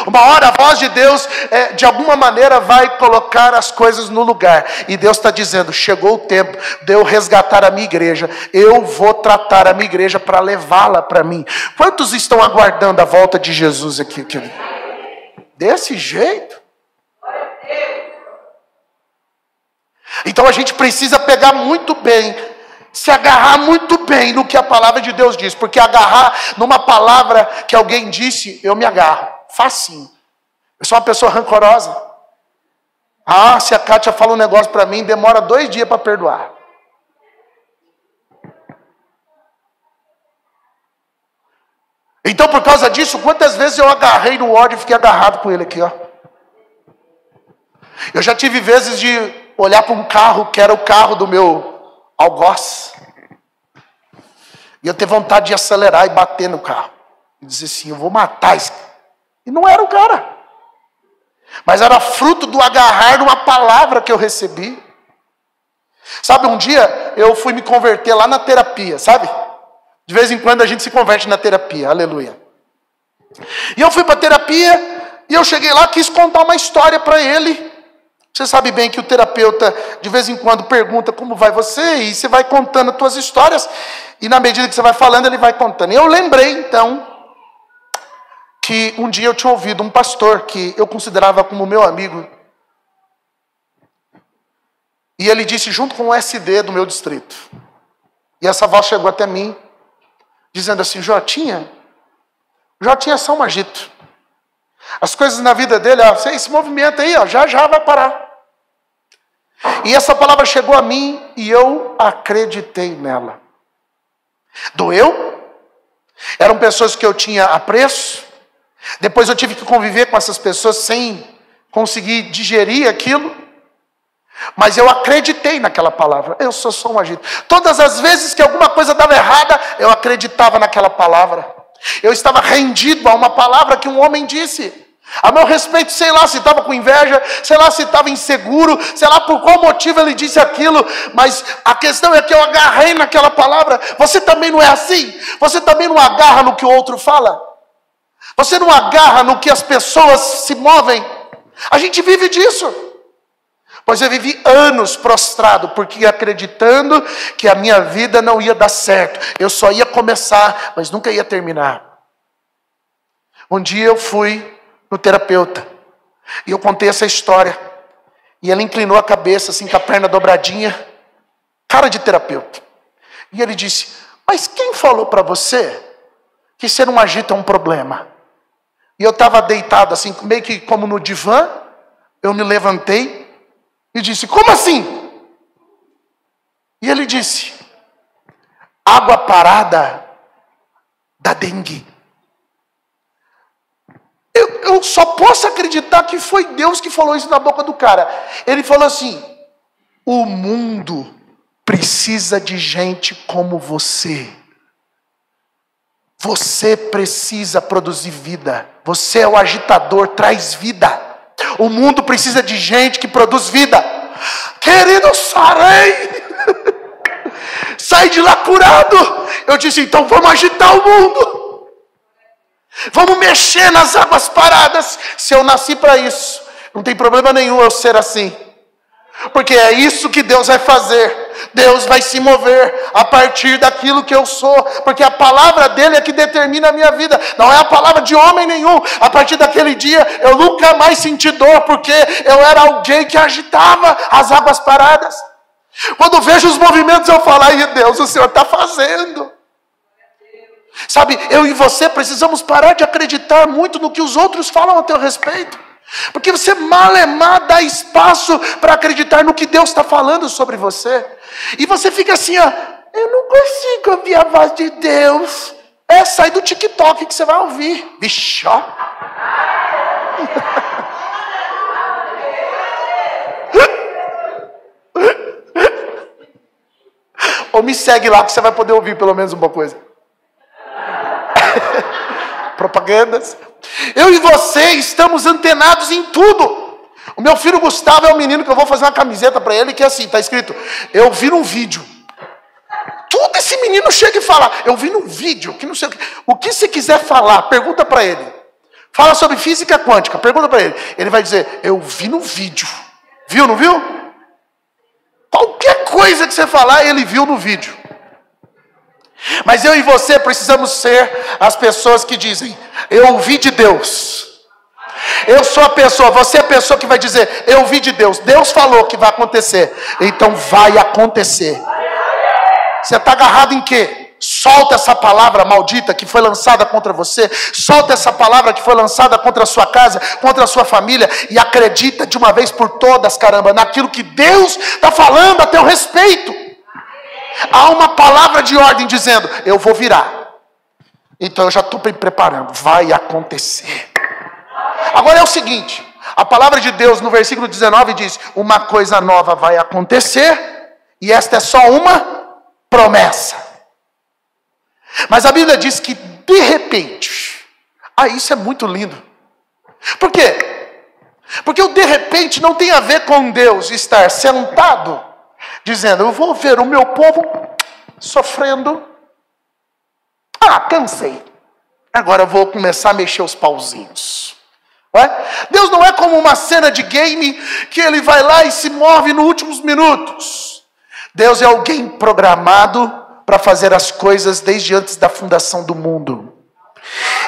Speaker 1: Uma hora a voz de Deus, de alguma maneira, vai colocar as coisas no lugar. E Deus está dizendo, chegou o tempo de eu resgatar a minha igreja. Eu vou tratar a minha igreja para levá-la para mim. Quantos estão aguardando a volta de Jesus aqui? Desse jeito? Então a gente precisa pegar muito bem, se agarrar muito bem no que a palavra de Deus diz. Porque agarrar numa palavra que alguém disse, eu me agarro. Facinho. Eu sou uma pessoa rancorosa. Se a Kátia fala um negócio para mim, demora 2 dias para perdoar. Então, por causa disso, quantas vezes eu agarrei no ódio e fiquei agarrado com ele aqui, ó. Eu já tive vezes de olhar para um carro que era o carro do meu algoz. E eu ter vontade de acelerar e bater no carro. E dizer assim, eu vou matar esse cara. E não era o cara. Mas era fruto do agarrar de uma palavra que eu recebi. Sabe, um dia eu fui me converter lá na terapia, sabe? De vez em quando a gente se converte na terapia, aleluia. E eu fui para a terapia e eu cheguei lá, quis contar uma história para ele. Você sabe bem que o terapeuta de vez em quando pergunta como vai você, e você vai contando as tuas histórias, e na medida que você vai falando, ele vai contando. E eu lembrei então que um dia eu tinha ouvido um pastor que eu considerava como meu amigo. E ele disse, junto com o SD do meu distrito. E essa voz chegou até mim, dizendo assim, Jotinha é só um agito. As coisas na vida dele, esse movimento aí, já vai parar. E essa palavra chegou a mim e eu acreditei nela. Doeu? Eram pessoas que eu tinha apreço. Depois eu tive que conviver com essas pessoas sem conseguir digerir aquilo. Mas eu acreditei naquela palavra. Eu sou só um agito. Todas as vezes que alguma coisa dava errada, eu acreditava naquela palavra. Eu estava rendido a uma palavra que um homem disse. A meu respeito, sei lá se estava com inveja, sei lá se estava inseguro, sei lá por qual motivo ele disse aquilo, mas a questão é que eu agarrei naquela palavra. Você também não é assim? Você também não agarra no que o outro fala? Você não agarra no que as pessoas se movem? A gente vive disso. Pois eu vivi anos prostrado, porque acreditando que a minha vida não ia dar certo. Eu só ia começar, mas nunca ia terminar. Um dia eu fui no terapeuta, e eu contei essa história, e ele inclinou a cabeça, assim, com a perna dobradinha, cara de terapeuta. E ele disse, mas quem falou para você que ser um agito é um problema? E eu estava deitado assim, meio que como no divã, eu me levantei e disse, como assim? E ele disse, água parada dá dengue. Eu só posso acreditar que foi Deus que falou isso na boca do cara. Ele falou assim, o mundo precisa de gente como você. Você precisa produzir vida. Você é o agitador, traz vida. O mundo precisa de gente que produz vida. Querido, sarei. Sai de lá curado. Eu disse, então vamos agitar o mundo. Vamos mexer nas águas paradas. Se eu nasci para isso, não tem problema nenhum eu ser assim. Porque é isso que Deus vai fazer. Deus vai se mover a partir daquilo que eu sou. Porque a palavra dele é que determina a minha vida. Não é a palavra de homem nenhum. A partir daquele dia eu nunca mais senti dor. Porque eu era alguém que agitava as águas paradas. Quando vejo os movimentos eu falo, ai Deus, o Senhor está fazendo. Sabe, eu e você precisamos parar de acreditar muito no que os outros falam a teu respeito. Porque você malemar dá espaço para acreditar no que Deus está falando sobre você. E você fica assim, ó, eu não consigo ouvir a voz de Deus. Sai do TikTok que você vai ouvir. Vixe, ó. Ou me segue lá que você vai poder ouvir pelo menos uma coisa. Propagandas. Eu e você estamos antenados em tudo. O meu filho Gustavo é um menino que eu vou fazer uma camiseta para ele que é assim, tá escrito: eu vi num vídeo. Tudo esse menino chega e fala: eu vi num vídeo, que não sei o que. O que você quiser falar, pergunta para ele. Fala sobre física quântica, pergunta para ele. Ele vai dizer: eu vi num vídeo. Viu, não viu? Qualquer coisa que você falar, ele viu no vídeo. Mas eu e você precisamos ser as pessoas que dizem: eu ouvi de Deus. Eu sou a pessoa, você é a pessoa que vai dizer: eu ouvi de Deus. Deus falou que vai acontecer, então vai acontecer. Você está agarrado em quê? Solta essa palavra maldita que foi lançada contra você. Solta essa palavra que foi lançada contra a sua casa, contra a sua família. E acredita de uma vez por todas, caramba, naquilo que Deus está falando a teu respeito. Há uma palavra de ordem dizendo: eu vou virar. Então eu já estou me preparando. Vai acontecer. Agora é o seguinte. A palavra de Deus no versículo 19 diz: uma coisa nova vai acontecer. E esta é só uma promessa. Mas a Bíblia diz que de repente, isso é muito lindo. Por quê? Porque o de repente não tem a ver com Deus estar sentado, dizendo: eu vou ver o meu povo sofrendo. Cansei. Agora eu vou começar a mexer os pauzinhos. Deus não é como uma cena de game que ele vai lá e se move nos últimos minutos. Deus é alguém programado para fazer as coisas desde antes da fundação do mundo.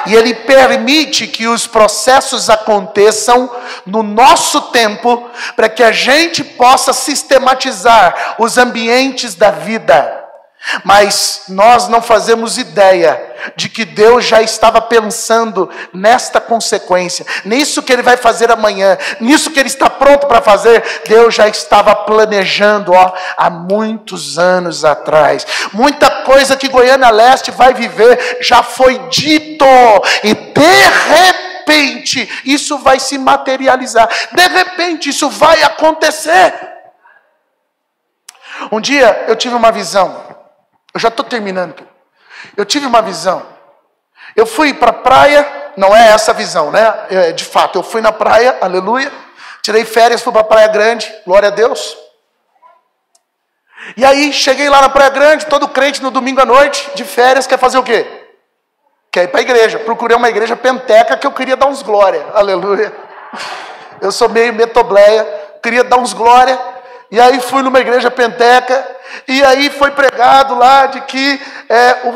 Speaker 1: E Ele permite que os processos aconteçam no nosso tempo, para que a gente possa sistematizar os ambientes da vida. Mas nós não fazemos ideia de que Deus já estava pensando nesta consequência, nisso que Ele vai fazer amanhã, nisso que Ele está pronto para fazer. Deus já estava planejando há muitos anos atrás. Muita coisa que Goiânia Leste vai viver já foi dito, e de repente isso vai se materializar, de repente isso vai acontecer. Um dia eu tive uma visão. Eu já estou terminando. Eu tive uma visão. Eu fui para a praia. Não é essa visão, né? De fato, eu fui na praia, aleluia. Tirei férias, fui para a Praia Grande, glória a Deus. E aí, cheguei lá na Praia Grande, todo crente no domingo à noite, de férias, quer fazer o quê? Quer ir para a igreja. Procurei uma igreja penteca que eu queria dar uns glória, aleluia. Eu sou meio metobleia, queria dar uns glória. E aí fui numa igreja penteca, e aí foi pregado lá de que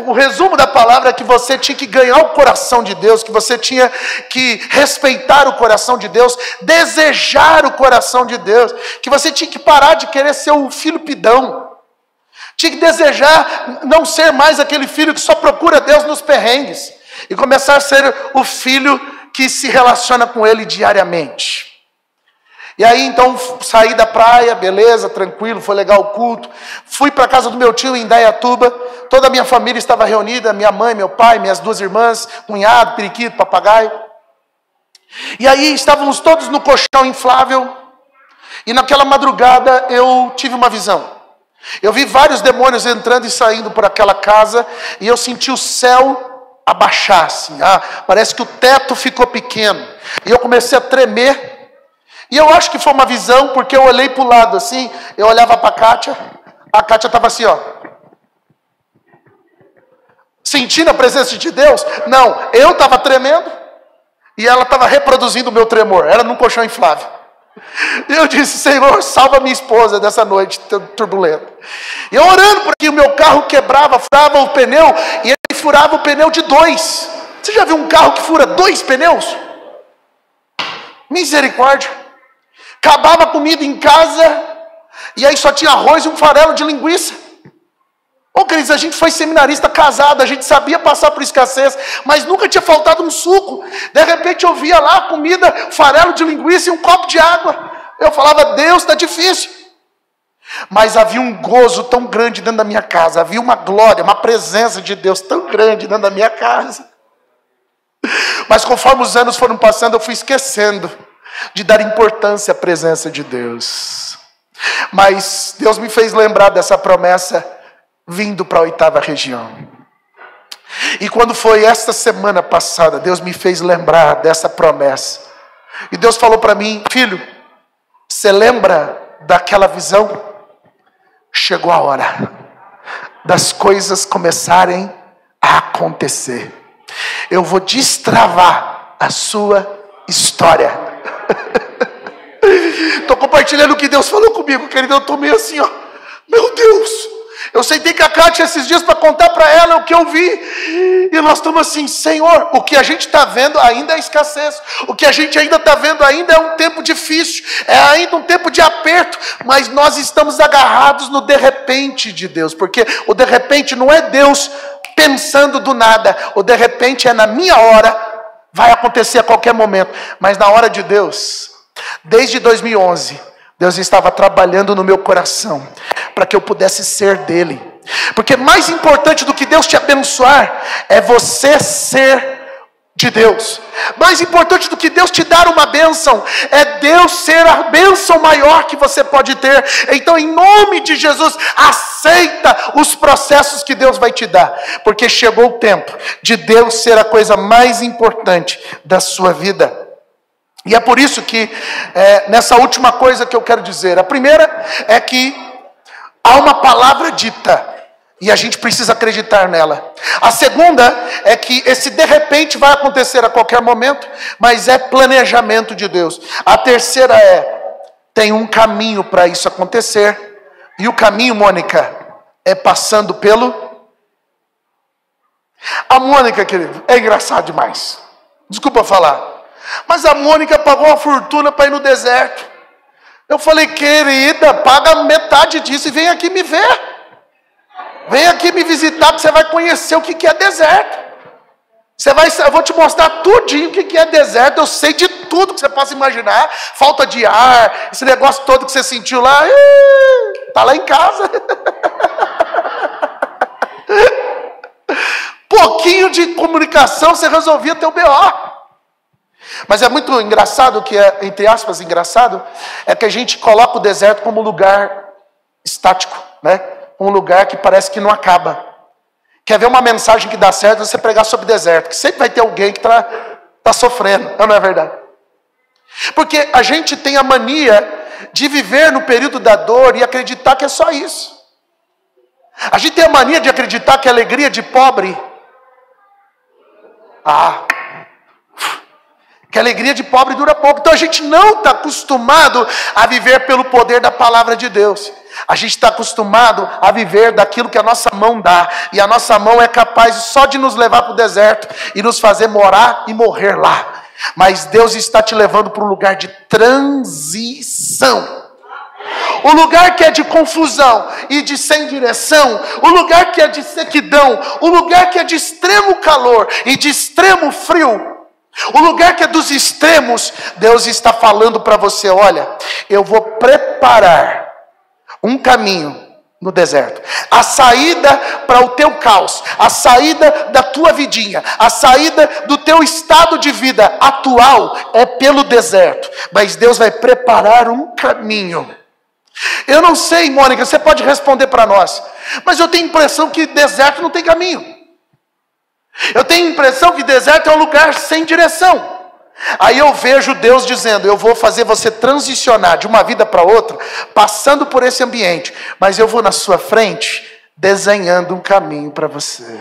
Speaker 1: o resumo da palavra é que você tinha que ganhar o coração de Deus, que você tinha que respeitar o coração de Deus, desejar o coração de Deus, que você tinha que parar de querer ser o filho pidão, tinha que desejar não ser mais aquele filho que só procura Deus nos perrengues, e começar a ser o filho que se relaciona com Ele diariamente. E aí então saí da praia, beleza, tranquilo, foi legal o culto. Fui para a casa do meu tio em Indaiatuba. Toda a minha família estava reunida, minha mãe, meu pai, minhas duas irmãs, cunhado, periquito, papagaio. E aí estávamos todos no colchão inflável. E naquela madrugada eu tive uma visão. Eu vi vários demônios entrando e saindo por aquela casa. E eu senti o céu abaixar assim. Parece que o teto ficou pequeno. E eu comecei a tremer. E eu acho que foi uma visão, porque eu olhei para o lado assim, eu olhava para a Kátia estava assim, sentindo a presença de Deus. Não, eu estava tremendo, e ela estava reproduzindo o meu tremor, era num colchão inflável. E eu disse: Senhor, salva minha esposa dessa noite turbulenta. E eu orando, porque o meu carro quebrava, furava o pneu, e ele furava o pneu de 2. Você já viu um carro que fura 2 pneus? Misericórdia. Acabava a comida em casa, e aí só tinha arroz e um farelo de linguiça. Queridos, a gente foi seminarista casado, a gente sabia passar por escassez, mas nunca tinha faltado um suco. De repente eu via lá comida, farelo de linguiça e um copo de água. Eu falava: Deus, está difícil. Mas havia um gozo tão grande dentro da minha casa, havia uma glória, uma presença de Deus tão grande dentro da minha casa. Mas conforme os anos foram passando, eu fui esquecendo de dar importância à presença de Deus. Mas Deus me fez lembrar dessa promessa vindo para a 8ª região. E quando foi esta semana passada, Deus me fez lembrar dessa promessa. E Deus falou para mim: filho, você lembra daquela visão? Chegou a hora das coisas começarem a acontecer. Eu vou destravar a sua história. Estou compartilhando o que Deus falou comigo, querido. Eu estou meio assim, ó. Meu Deus! Eu sentei com a Kátia esses dias para contar para ela o que eu vi. E nós estamos assim: Senhor, o que a gente está vendo ainda é escassez. O que a gente ainda está vendo ainda é um tempo difícil. É ainda um tempo de aperto. Mas nós estamos agarrados no de repente de Deus. Porque o de repente não é Deus pensando do nada. O de repente é na minha hora. Vai acontecer a qualquer momento. Mas na hora de Deus, desde 2011, Deus estava trabalhando no meu coração para que eu pudesse ser dele. Porque mais importante do que Deus te abençoar é você ser de Deus. Mais importante do que Deus te dar uma bênção é Deus ser a bênção maior que você pode ter. Então, em nome de Jesus, aceita os processos que Deus vai te dar, porque chegou o tempo de Deus ser a coisa mais importante da sua vida. E é por isso que nessa última coisa que eu quero dizer, a primeira é que há uma palavra dita e a gente precisa acreditar nela. A segunda é que esse de repente vai acontecer a qualquer momento, mas é planejamento de Deus. A terceira tem um caminho para isso acontecer, e o caminho, Mônica, é passando pelo... A Mônica, querido, é engraçado demais. Desculpa falar. Mas a Mônica pagou uma fortuna para ir no deserto. Eu falei: querida, paga metade disso e vem aqui me ver. Vem aqui me visitar, que você vai conhecer o que é deserto. Eu vou te mostrar tudinho o que é deserto. Eu sei de tudo que você possa imaginar. Falta de ar, esse negócio todo que você sentiu lá, está lá em casa. Pouquinho de comunicação, você resolvia teu BO. Mas é muito engraçado, que é, entre aspas, engraçado, é que a gente coloca o deserto como um lugar estático, né? Um lugar que parece que não acaba. Quer ver uma mensagem que dá certo? Você pregar sobre deserto, que sempre vai ter alguém que está sofrendo, não é verdade? Porque a gente tem a mania de viver no período da dor e acreditar que é só isso. A gente tem a mania de acreditar que a alegria de pobre... que a alegria de pobre dura pouco. Então a gente não está acostumado a viver pelo poder da palavra de Deus. A gente está acostumado a viver daquilo que a nossa mão dá. E a nossa mão é capaz só de nos levar para o deserto e nos fazer morar e morrer lá. Mas Deus está te levando para um lugar de transição. O lugar que é de confusão e de sem direção, o lugar que é de sequidão, o lugar que é de extremo calor e de extremo frio, o lugar que é dos extremos, Deus está falando para você: olha, eu vou preparar um caminho no deserto. A saída para o teu caos, a saída da tua vidinha, a saída do teu estado de vida atual é pelo deserto. Mas Deus vai preparar um caminho. Eu não sei, Mônica, você pode responder para nós, mas eu tenho a impressão que deserto não tem caminho. Eu tenho a impressão que deserto é um lugar sem direção. Aí eu vejo Deus dizendo: eu vou fazer você transicionar de uma vida para outra, passando por esse ambiente, mas eu vou na sua frente, desenhando um caminho para você.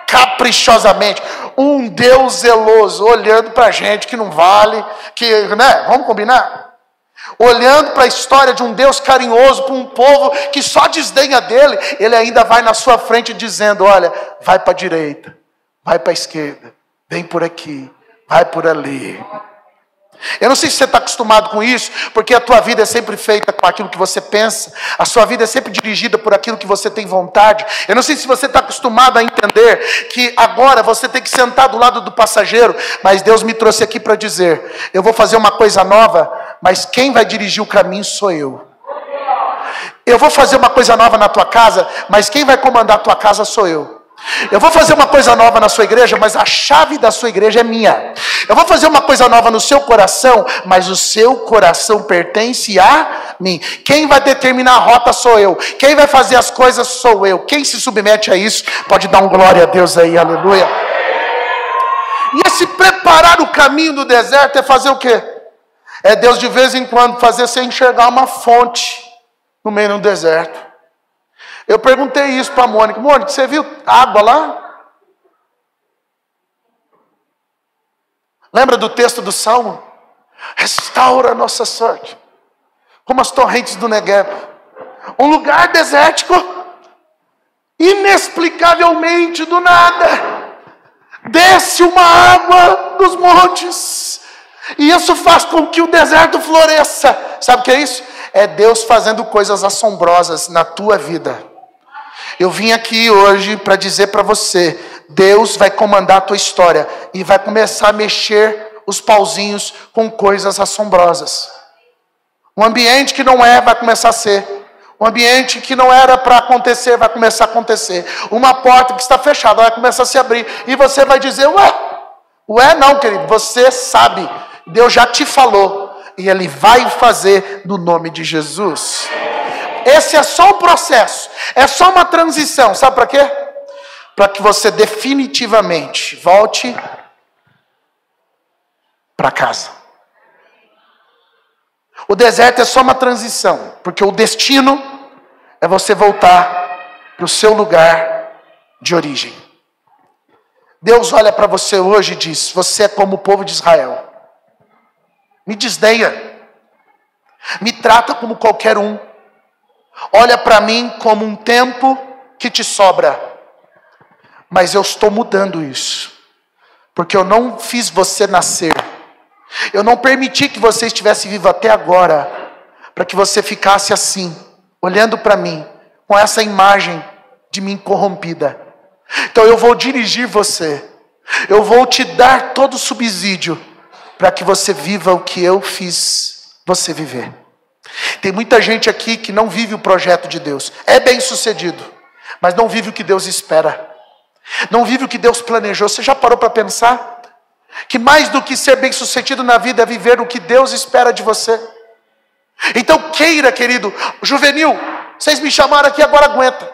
Speaker 1: Caprichosamente. Um Deus zeloso, olhando para a gente que não vale, que, né? Vamos combinar? Olhando para a história de um Deus carinhoso, para um povo que só desdenha dele, ele ainda vai na sua frente dizendo: olha, vai para a direita, vai para a esquerda, vem por aqui, vai por ali. Eu não sei se você está acostumado com isso, porque a tua vida é sempre feita com aquilo que você pensa, a sua vida é sempre dirigida por aquilo que você tem vontade. Eu não sei se você está acostumado a entender que agora você tem que sentar do lado do passageiro, mas Deus me trouxe aqui para dizer: eu vou fazer uma coisa nova, mas quem vai dirigir o caminho sou eu. Eu vou fazer uma coisa nova na tua casa, mas quem vai comandar a tua casa sou eu. Eu vou fazer uma coisa nova na sua igreja, mas a chave da sua igreja é minha. Eu vou fazer uma coisa nova no seu coração, mas o seu coração pertence a mim. Quem vai determinar a rota sou eu. Quem vai fazer as coisas sou eu. Quem se submete a isso, pode dar um glória a Deus aí, aleluia. E esse preparar o caminho do deserto é fazer o quê? É Deus de vez em quando fazer você enxergar uma fonte no meio do deserto. Eu perguntei isso para a Mônica. Mônica, você viu água lá? Lembra do texto do Salmo? Restaura a nossa sorte, como as torrentes do Negueb. Um lugar desértico, inexplicavelmente do nada, desce uma água dos montes. E isso faz com que o deserto floresça. Sabe o que é isso? É Deus fazendo coisas assombrosas na tua vida. Eu vim aqui hoje para dizer para você, Deus vai comandar a tua história e vai começar a mexer os pauzinhos com coisas assombrosas. Um ambiente que não vai começar a ser. Um ambiente que não era para acontecer, vai começar a acontecer. Uma porta que está fechada vai começar a se abrir. E você vai dizer, ué não, querido, você sabe, Deus já te falou. E Ele vai fazer no nome de Jesus. Esse é só um processo, é só uma transição, sabe para quê? Para que você definitivamente volte para casa. O deserto é só uma transição, porque o destino é você voltar para o seu lugar de origem. Deus olha para você hoje e diz, você é como o povo de Israel. Me desdenha, me trata como qualquer um. Olha para mim como um tempo que te sobra. Mas eu estou mudando isso. Porque eu não fiz você nascer. Eu não permiti que você estivesse vivo até agora. Para que você ficasse assim, olhando para mim, com essa imagem de mim corrompida. Então eu vou dirigir você. Eu vou te dar todo o subsídio para que você viva o que eu fiz você viver. Tem muita gente aqui que não vive o projeto de Deus. É bem sucedido, mas não vive o que Deus espera. Não vive o que Deus planejou. Você já parou para pensar? Que mais do que ser bem sucedido na vida é viver o que Deus espera de você. Então queira, querido, juvenil, vocês me chamaram aqui, agora aguenta.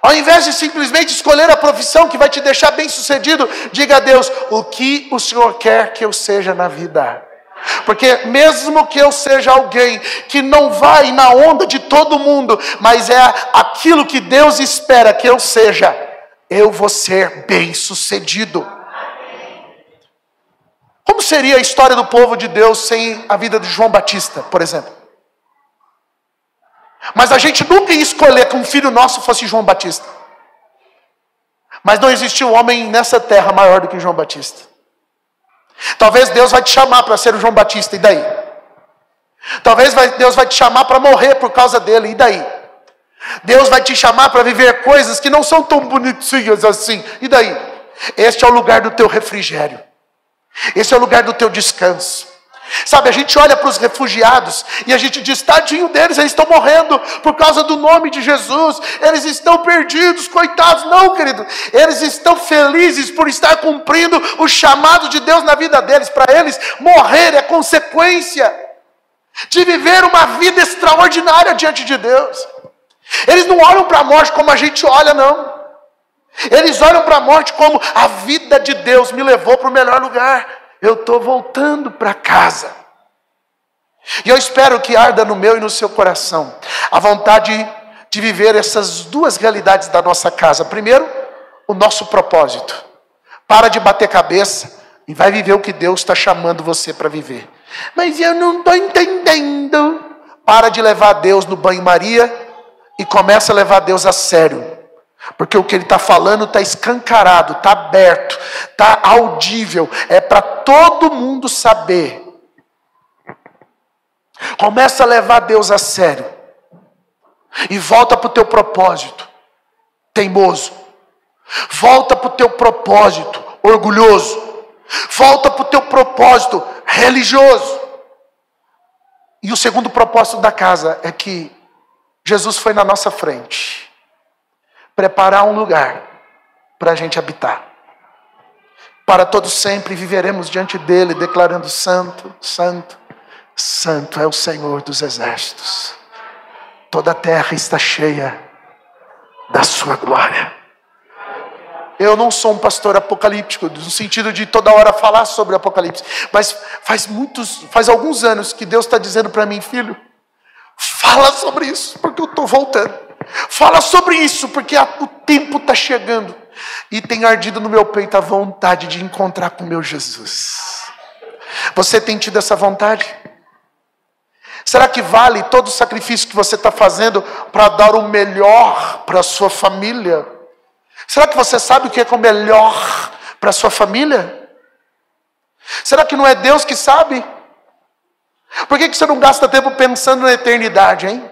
Speaker 1: Ao invés de simplesmente escolher a profissão que vai te deixar bem sucedido, diga a Deus, o que o Senhor quer que eu seja na vida? Porque mesmo que eu seja alguém que não vai na onda de todo mundo, mas é aquilo que Deus espera que eu seja, eu vou ser bem sucedido. Como seria a história do povo de Deus sem a vida de João Batista, por exemplo? Mas a gente nunca ia escolher que um filho nosso fosse João Batista. Mas não existiu homem nessa terra maior do que João Batista. Talvez Deus vai te chamar para ser o João Batista, e daí? Talvez Deus vai te chamar para morrer por causa dele, e daí? Deus vai te chamar para viver coisas que não são tão bonitinhas assim, e daí? Este é o lugar do teu refrigério. Esse é o lugar do teu descanso. Sabe, a gente olha para os refugiados e a gente diz, tadinho deles, eles estão morrendo por causa do nome de Jesus, eles estão perdidos, coitados. Não, querido, eles estão felizes por estar cumprindo o chamado de Deus na vida deles. Para eles, morrer é consequência de viver uma vida extraordinária diante de Deus. Eles não olham para a morte como a gente olha, não. Eles olham para a morte como a vida de Deus me levou para o melhor lugar. Eu estou voltando para casa. E eu espero que arda no meu e no seu coração a vontade de viver essas duas realidades da nossa casa. Primeiro, o nosso propósito. Para de bater cabeça e vai viver o que Deus está chamando você para viver. Mas eu não estou entendendo. Para de levar Deus no banho-maria e começa a levar Deus a sério. Porque o que ele está falando está escancarado, está aberto, está audível. É para todo mundo saber. Começa a levar Deus a sério. E volta para o teu propósito, teimoso. Volta para o teu propósito, orgulhoso. Volta para o teu propósito, religioso. E o segundo propósito da casa é que Jesus foi na nossa frente. Preparar um lugar para a gente habitar. Para todo sempre viveremos diante dele, declarando: santo, santo, santo é o Senhor dos exércitos. Toda a terra está cheia da sua glória. Eu não sou um pastor apocalíptico, no sentido de toda hora falar sobre o Apocalipse. Mas faz alguns anos que Deus está dizendo para mim: filho, fala sobre isso, porque eu estou voltando. Fala sobre isso, porque o tempo está chegando. E tem ardido no meu peito a vontade de encontrar com o meu Jesus. Você tem tido essa vontade? Será que vale todo o sacrifício que você está fazendo para dar o melhor para a sua família? Será que você sabe o que é o melhor para a sua família? Será que não é Deus que sabe? Por que você não gasta tempo pensando na eternidade, hein?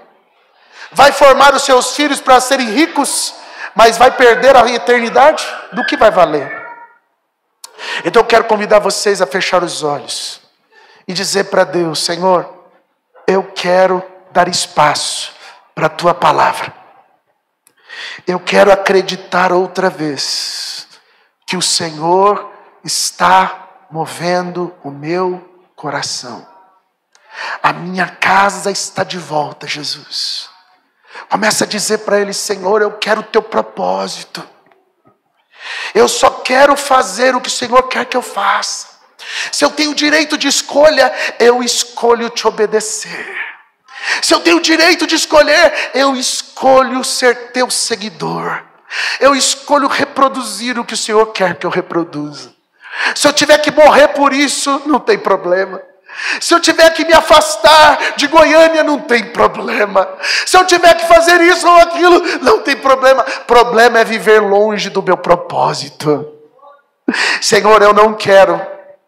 Speaker 1: Vai formar os seus filhos para serem ricos, mas vai perder a eternidade? Do que vai valer? Então eu quero convidar vocês a fechar os olhos e dizer para Deus: Senhor, eu quero dar espaço para a tua palavra. Eu quero acreditar outra vez que o Senhor está movendo o meu coração. A minha casa está de volta, Jesus. Começa a dizer para ele: Senhor, eu quero o teu propósito. Eu só quero fazer o que o Senhor quer que eu faça. Se eu tenho direito de escolha, eu escolho te obedecer. Se eu tenho direito de escolher, eu escolho ser teu seguidor. Eu escolho reproduzir o que o Senhor quer que eu reproduza. Se eu tiver que morrer por isso, não tem problema. Se eu tiver que me afastar de Goiânia, não tem problema. Se eu tiver que fazer isso ou aquilo, não tem problema. Problema é viver longe do meu propósito. Senhor, eu não quero.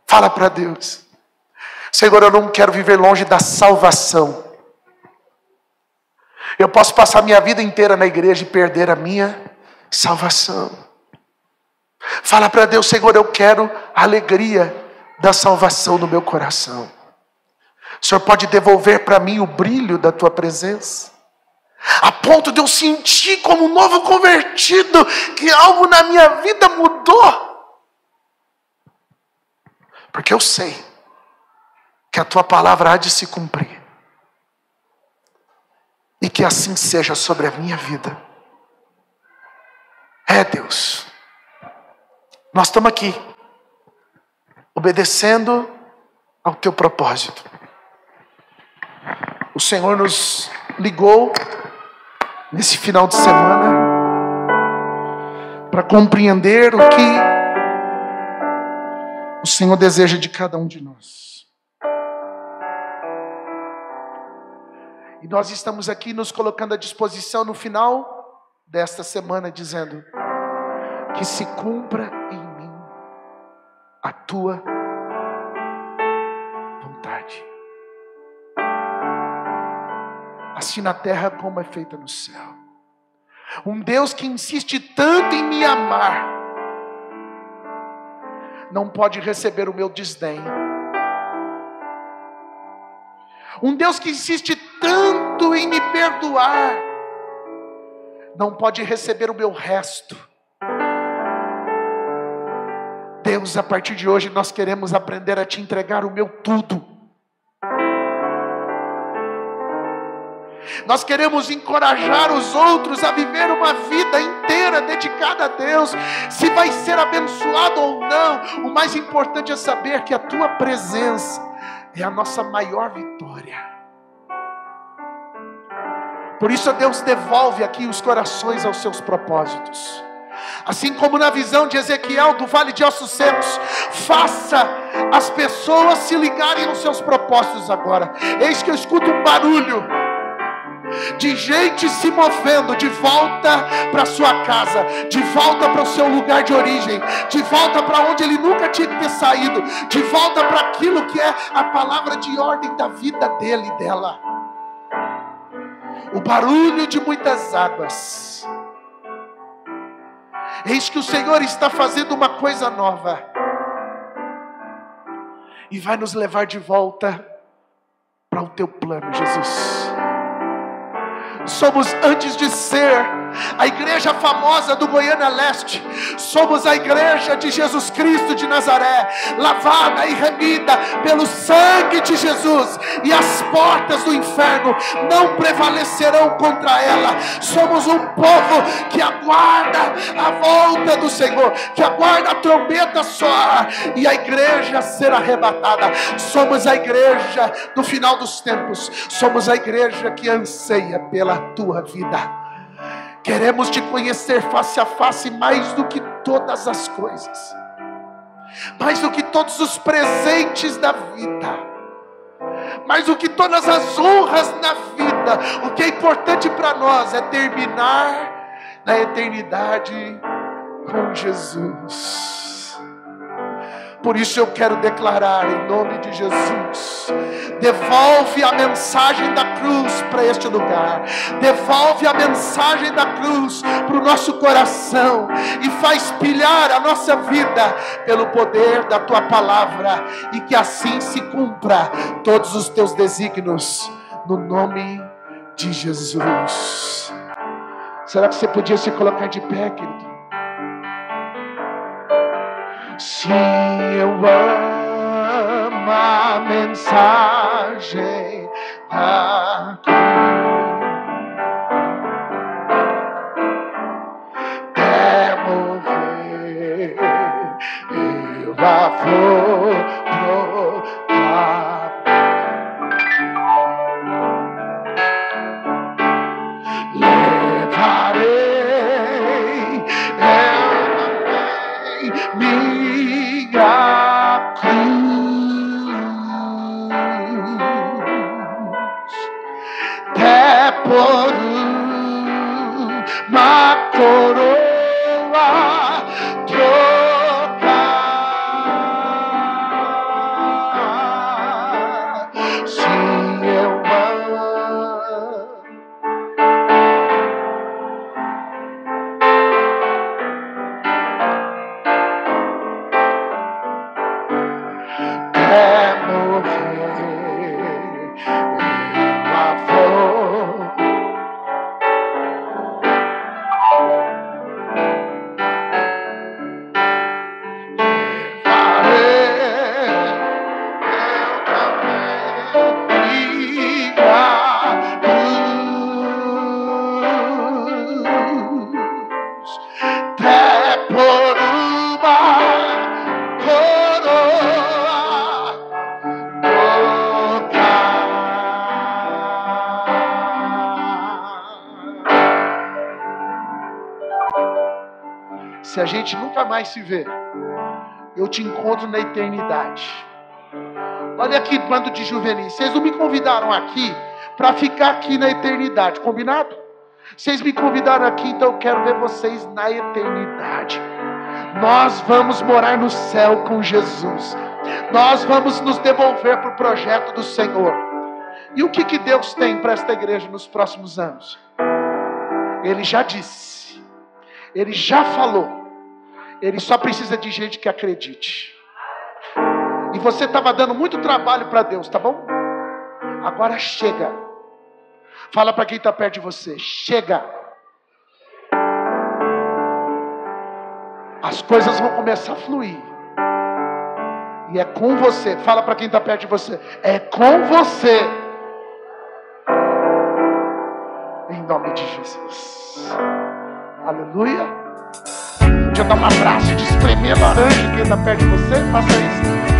Speaker 1: Fala para Deus: Senhor, eu não quero viver longe da salvação. Eu posso passar minha vida inteira na igreja e perder a minha salvação. Fala para Deus: Senhor, eu quero a alegria da salvação no meu coração. O Senhor pode devolver para mim o brilho da tua presença, a ponto de eu sentir como um novo convertido, que algo na minha vida mudou. Porque eu sei que a tua palavra há de se cumprir. E que assim seja sobre a minha vida. Deus, nós estamos aqui, obedecendo ao teu propósito. O Senhor nos ligou nesse final de semana para compreender o que o Senhor deseja de cada um de nós. E nós estamos aqui nos colocando à disposição no final desta semana, dizendo: que se cumpra em mim a tua vontade, assim na terra como é feita no céu. Um Deus que insiste tanto em me amar, não pode receber o meu desdém. Um Deus que insiste tanto em me perdoar, não pode receber o meu resto. Deus, a partir de hoje nós queremos aprender a te entregar o meu tudo. Nós queremos encorajar os outros a viver uma vida inteira dedicada a Deus. Se vai ser abençoado ou não, o mais importante é saber que a tua presença é a nossa maior vitória. Por isso, Deus, devolve aqui os corações aos seus propósitos. Assim como na visão de Ezequiel do vale de ossos secos, faça as pessoas se ligarem aos seus propósitos agora. Eis que eu escuto um barulho de gente se movendo de volta para sua casa, de volta para o seu lugar de origem, de volta para onde ele nunca tinha que ter saído, de volta para aquilo que é a palavra de ordem da vida dele e dela. O barulho de muitas águas. Eis que o Senhor está fazendo uma coisa nova e vai nos levar de volta para o teu plano, Jesus. Somos, antes de ser a igreja famosa do Goiânia Leste, somos a igreja de Jesus Cristo de Nazaré, lavada e remida pelo sangue de Jesus, e as portas do inferno não prevalecerão contra ela. Somos um povo que aguarda a volta do Senhor, que aguarda a trombeta soar e a igreja ser arrebatada. Somos a igreja do final dos tempos, somos a igreja que anseia pela tua vida. Queremos te conhecer face a face mais do que todas as coisas, mais do que todos os presentes da vida, mais do que todas as honras na vida. O que é importante para nós é terminar na eternidade com Jesus. Por isso eu quero declarar em nome de Jesus: devolve a mensagem da cruz para este lugar, devolve a mensagem da cruz para o nosso coração e faz pilhar a nossa vida pelo poder da tua palavra, e que assim se cumpra todos os teus desígnios, no nome de Jesus. Será que você podia se colocar de pé, querido? Se eu amo a mensagem da cruz, até morrer eu lá vou proclamar. Levarei minha cruz, até por uma coroa trocar. Se eu amo se a gente nunca mais se vê, eu te encontro na eternidade. Olha aqui, bando de juvenis, vocês não me convidaram aqui para ficar aqui na eternidade, combinado? Vocês me convidaram aqui, então eu quero ver vocês na eternidade. Nós vamos morar no céu com Jesus. Nós vamos nos devolver para o projeto do Senhor. E o que Deus tem para esta igreja nos próximos anos? Ele já disse, Ele já falou. Ele só precisa de gente que acredite. E você estava dando muito trabalho para Deus, tá bom? Agora chega. Fala para quem está perto de você: chega. As coisas vão começar a fluir. E é com você. Fala para quem está perto de você: é com você. Em nome de Jesus. Aleluia. Deixa eu dar um abraço de espremer laranja. Quem está perto de você, faça isso.